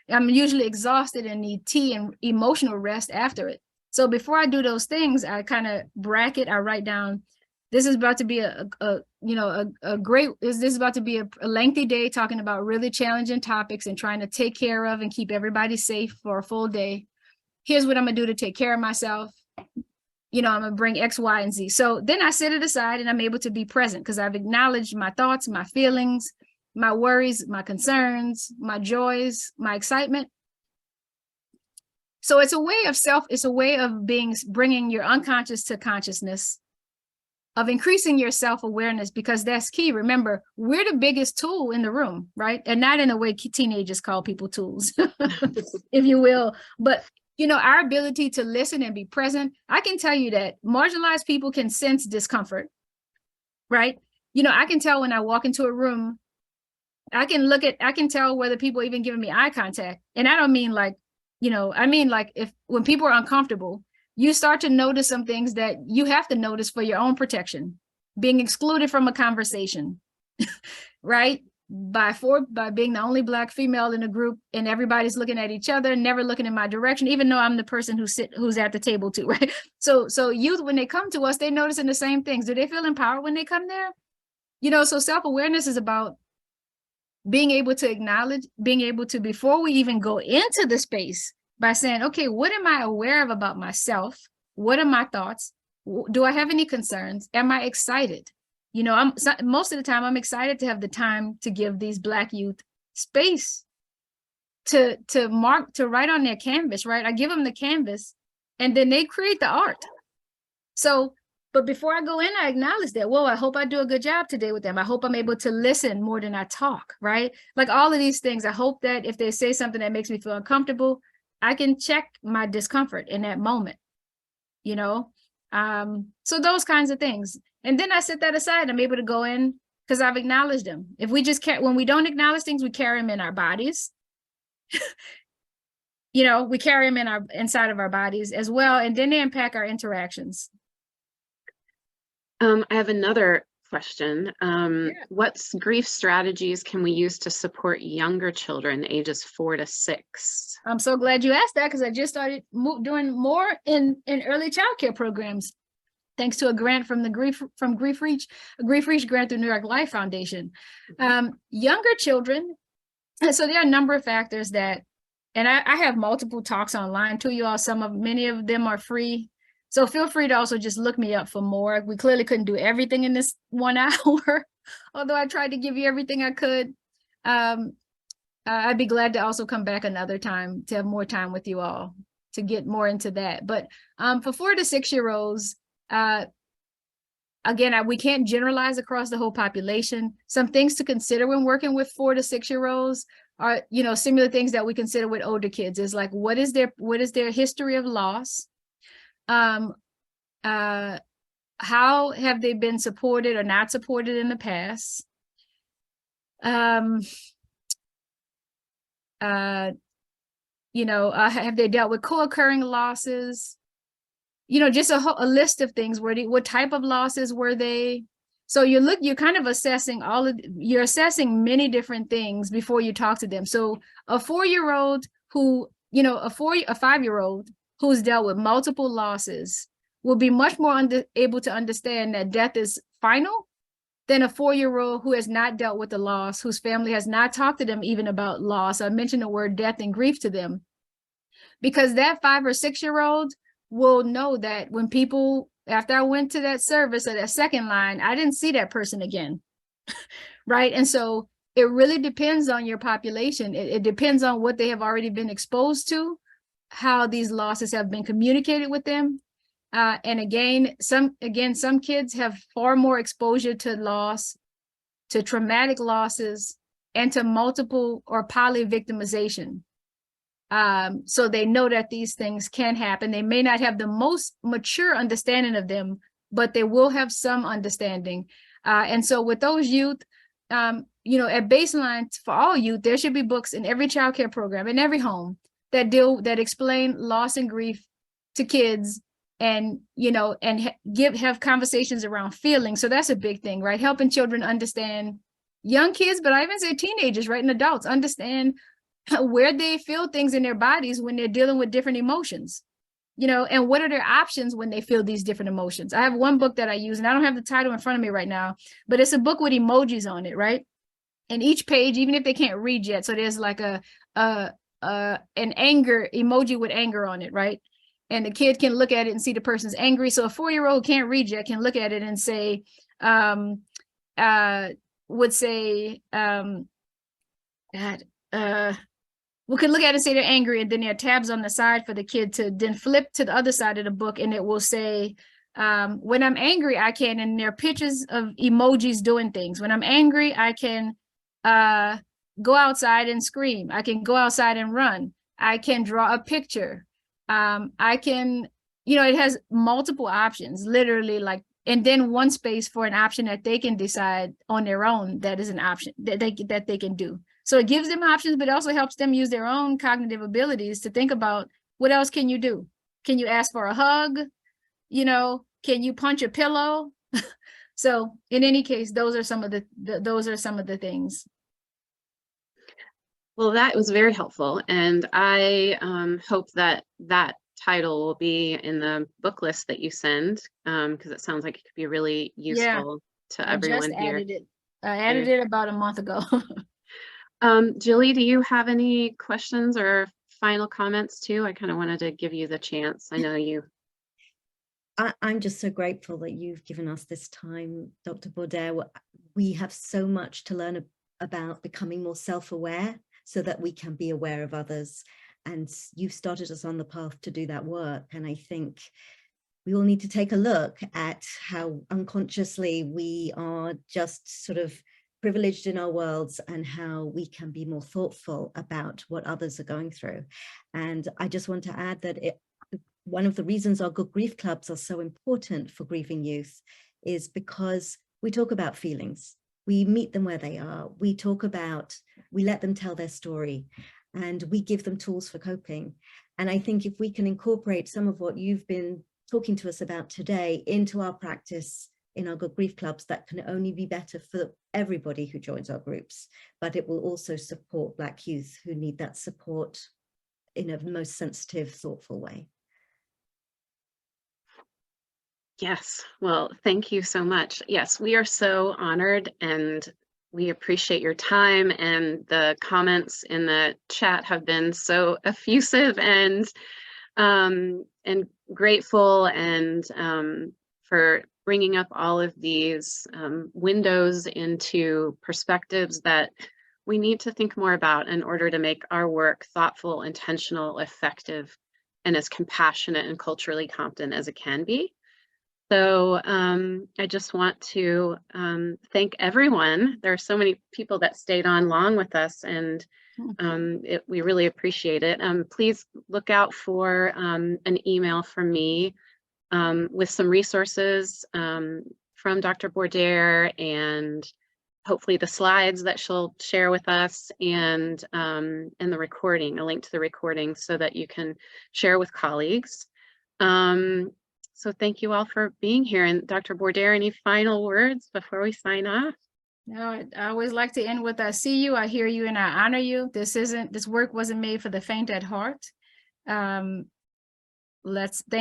I'm usually exhausted and need tea and emotional rest after it. So before I do those things, I kind of bracket, I write down, this is about to be a lengthy day talking about really challenging topics and trying to take care of and keep everybody safe for a full day. Here's what I'm gonna do to take care of myself. You know, I'm gonna bring X, Y, and Z. So then I set it aside and I'm able to be present because I've acknowledged my thoughts, my feelings, my worries, my concerns, my joys, my excitement. So it's a way of it's a way of bringing your unconscious to consciousness, of increasing your self-awareness, because that's key. Remember, we're the biggest tool in the room, right? And not in a way teenagers call people tools, if you will, but you know, our ability to listen and be present. I can tell you that marginalized people can sense discomfort, right? You know, I can tell when I walk into a room, I can tell whether people are even giving me eye contact. And I don't mean like, you know, I mean like when people are uncomfortable, you start to notice some things that you have to notice for your own protection. Being excluded from a conversation, right? By being the only Black female in a group and everybody's looking at each other, never looking in my direction, even though I'm the person who's at the table too, right? So youth, when they come to us, they're noticing the same things. Do they feel empowered when they come there? You know, so self-awareness is about being able to acknowledge, being able to, before we even go into the space, by saying, okay, what am I aware of about myself? What are my thoughts? Do I have any concerns? Am I excited? You know, most of the time I'm excited to have the time to give these Black youth space to write on their canvas, right? I give them the canvas and then they create the art. So, but before I go in, I acknowledge that, whoa, I hope I do a good job today with them. I hope I'm able to listen more than I talk, right? Like all of these things, I hope that if they say something that makes me feel uncomfortable, I can check my discomfort in that moment, you know? So those kinds of things. And then I set that aside. I'm able to go in because I've acknowledged them. If we just when we don't acknowledge things, we carry them in our bodies. You know, we carry them inside of our bodies as well. And then they impact our interactions. I have another question. What grief strategies can we use to support younger children ages 4 to 6? I'm so glad you asked that because I just started doing more in early childcare programs, thanks to a grant from the Grief Reach grant through New York Life Foundation. Younger children, so there are a number of factors that, and I have multiple talks online to you all. Many of them are free. So feel free to also just look me up for more. We clearly couldn't do everything in this 1 hour, although I tried to give you everything I could. I'd be glad to also come back another time to have more time with you all to get more into that. But for 4 to 6-year-olds, again, we can't generalize across the whole population. Some things to consider when working with 4 to 6-year-olds are, you know, similar things that we consider with older kids is like, what is their history of loss? How have they been supported or not supported in the past? You know, have they dealt with co-occurring losses? You know, just a list of things. What type of losses were they? So you're kind of assessing you're assessing many different things before you talk to them. So a 4-year-old who, you know, a 5-year-old who's dealt with multiple losses will be much more able to understand that death is final than a 4-year-old who has not dealt with the loss, whose family has not talked to them even about loss. I mentioned the word death and grief to them, because that 5 or 6-year-old will know that when people, after I went to that service or that second line, I didn't see that person again, right? And so it really depends on your population. It depends on what they have already been exposed to, how these losses have been communicated with them. And again, some kids have far more exposure to loss, to traumatic losses, and to multiple or poly victimization. So they know that these things can happen. They may not have the most mature understanding of them, but they will have some understanding. And so with those youth, you know, at baseline for all youth, there should be books in every child care program, in every home, that explain loss and grief to kids, and, you know, and have conversations around feelings. So that's a big thing, right? Helping children understand, young kids, but I even say teenagers, right? And adults understand where they feel things in their bodies when they're dealing with different emotions, you know, and what are their options when they feel these different emotions. I have one book that I use, and I don't have the title in front of me right now, but it's a book with emojis on it, right? And each page, even if they can't read yet, so there's like an anger emoji with anger on it, right? And the kid can look at it and see the person's angry. So a 4-year-old can't read yet can look at it and say, we could look at it and say they're angry, and then there are tabs on the side for the kid to then flip to the other side of the book, and it will say, when I'm angry, I can, and there are pictures of emojis doing things. When I'm angry, I can go outside and scream. I can go outside and run. I can draw a picture. I can, you know, it has multiple options, literally, like, and then one space for an option that they can decide on their own that is an option that they can do. So it gives them options, but it also helps them use their own cognitive abilities to think about, what else can you do? Can you ask for a hug? You know, can you punch a pillow? So in any case, those are some of the things. Well, that was very helpful, and I hope that title will be in the book list that you send, because it sounds like it could be really useful to everyone here. I added it about a month ago. Julie, do you have any questions or final comments too? I kind of wanted to give you the chance. I know you. I'm just so grateful that you've given us this time, Dr. Bordere. We have so much to learn about becoming more self-aware so that we can be aware of others. And you've started us on the path to do that work. And I think we all need to take a look at how unconsciously we are just sort of privileged in our worlds, and how we can be more thoughtful about what others are going through. And I just want to add that one of the reasons our good grief clubs are so important for grieving youth is because we talk about feelings. We meet them where they are. We let them tell their story, and we give them tools for coping. And I think if we can incorporate some of what you've been talking to us about today into our practice in our good grief clubs, that can only be better for everybody who joins our groups, but it will also support Black youth who need that support in a most sensitive, thoughtful way. Yes, well, thank you so much. Yes, we are so honored, and we appreciate your time, and the comments in the chat have been so effusive and grateful, and for bringing up all of these windows into perspectives that we need to think more about in order to make our work thoughtful, intentional, effective, and as compassionate and culturally competent as it can be. So I just want to thank everyone. There are so many people that stayed on long with us, and we really appreciate it. Please look out for an email from me with some resources from Dr. Bordere, and hopefully the slides that she'll share with us, and the recording, a link to the recording, so that you can share with colleagues. So thank you all for being here. And Dr. Bordere, any final words before we sign off? No, I always like to end with, I see you, I hear you, and I honor you. This work wasn't made for the faint at heart. Thank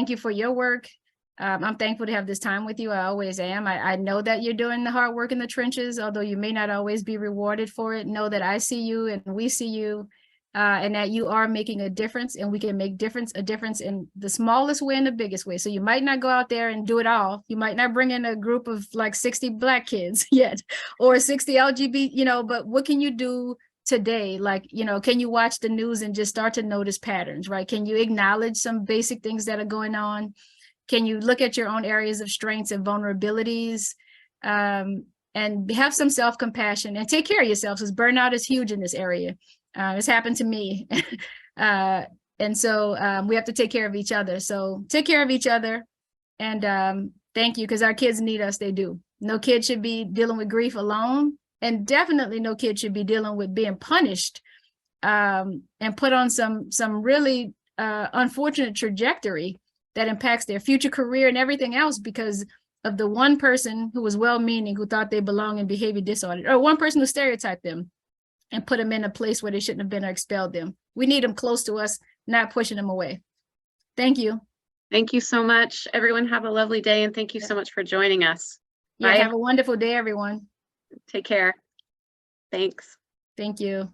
you for your work. I'm thankful to have this time with you. I always am. I know that you're doing the hard work in the trenches, although you may not always be rewarded for it. Know that I see you and we see you, and that you are making a difference, and we can make a difference in the smallest way and the biggest way. So you might not go out there and do it all. You might not bring in a group of like 60 Black kids yet, or 60 LGBT, but what can you do today? Like, can you watch the news and just start to notice patterns, right? Can you acknowledge some basic things that are going on? Can you look at your own areas of strengths and vulnerabilities, and have some self-compassion, and take care of yourself, because burnout is huge in this area. It's happened to me. And so we have to take care of each other. So take care of each other. And thank you, because our kids need us. They do. No kid should be dealing with grief alone. And definitely no kid should be dealing with being punished and put on some really unfortunate trajectory that impacts their future career and everything else because of the one person who was well-meaning, who thought they belong in behavior disorder, or one person who stereotyped them and put them in a place where they shouldn't have been or expelled them. We need them close to us, not pushing them away. Thank you. Thank you so much. Everyone have a lovely day, and thank you so much for joining us. Yeah, Bye. have a wonderful day, everyone. Take care. Thanks. Thank you.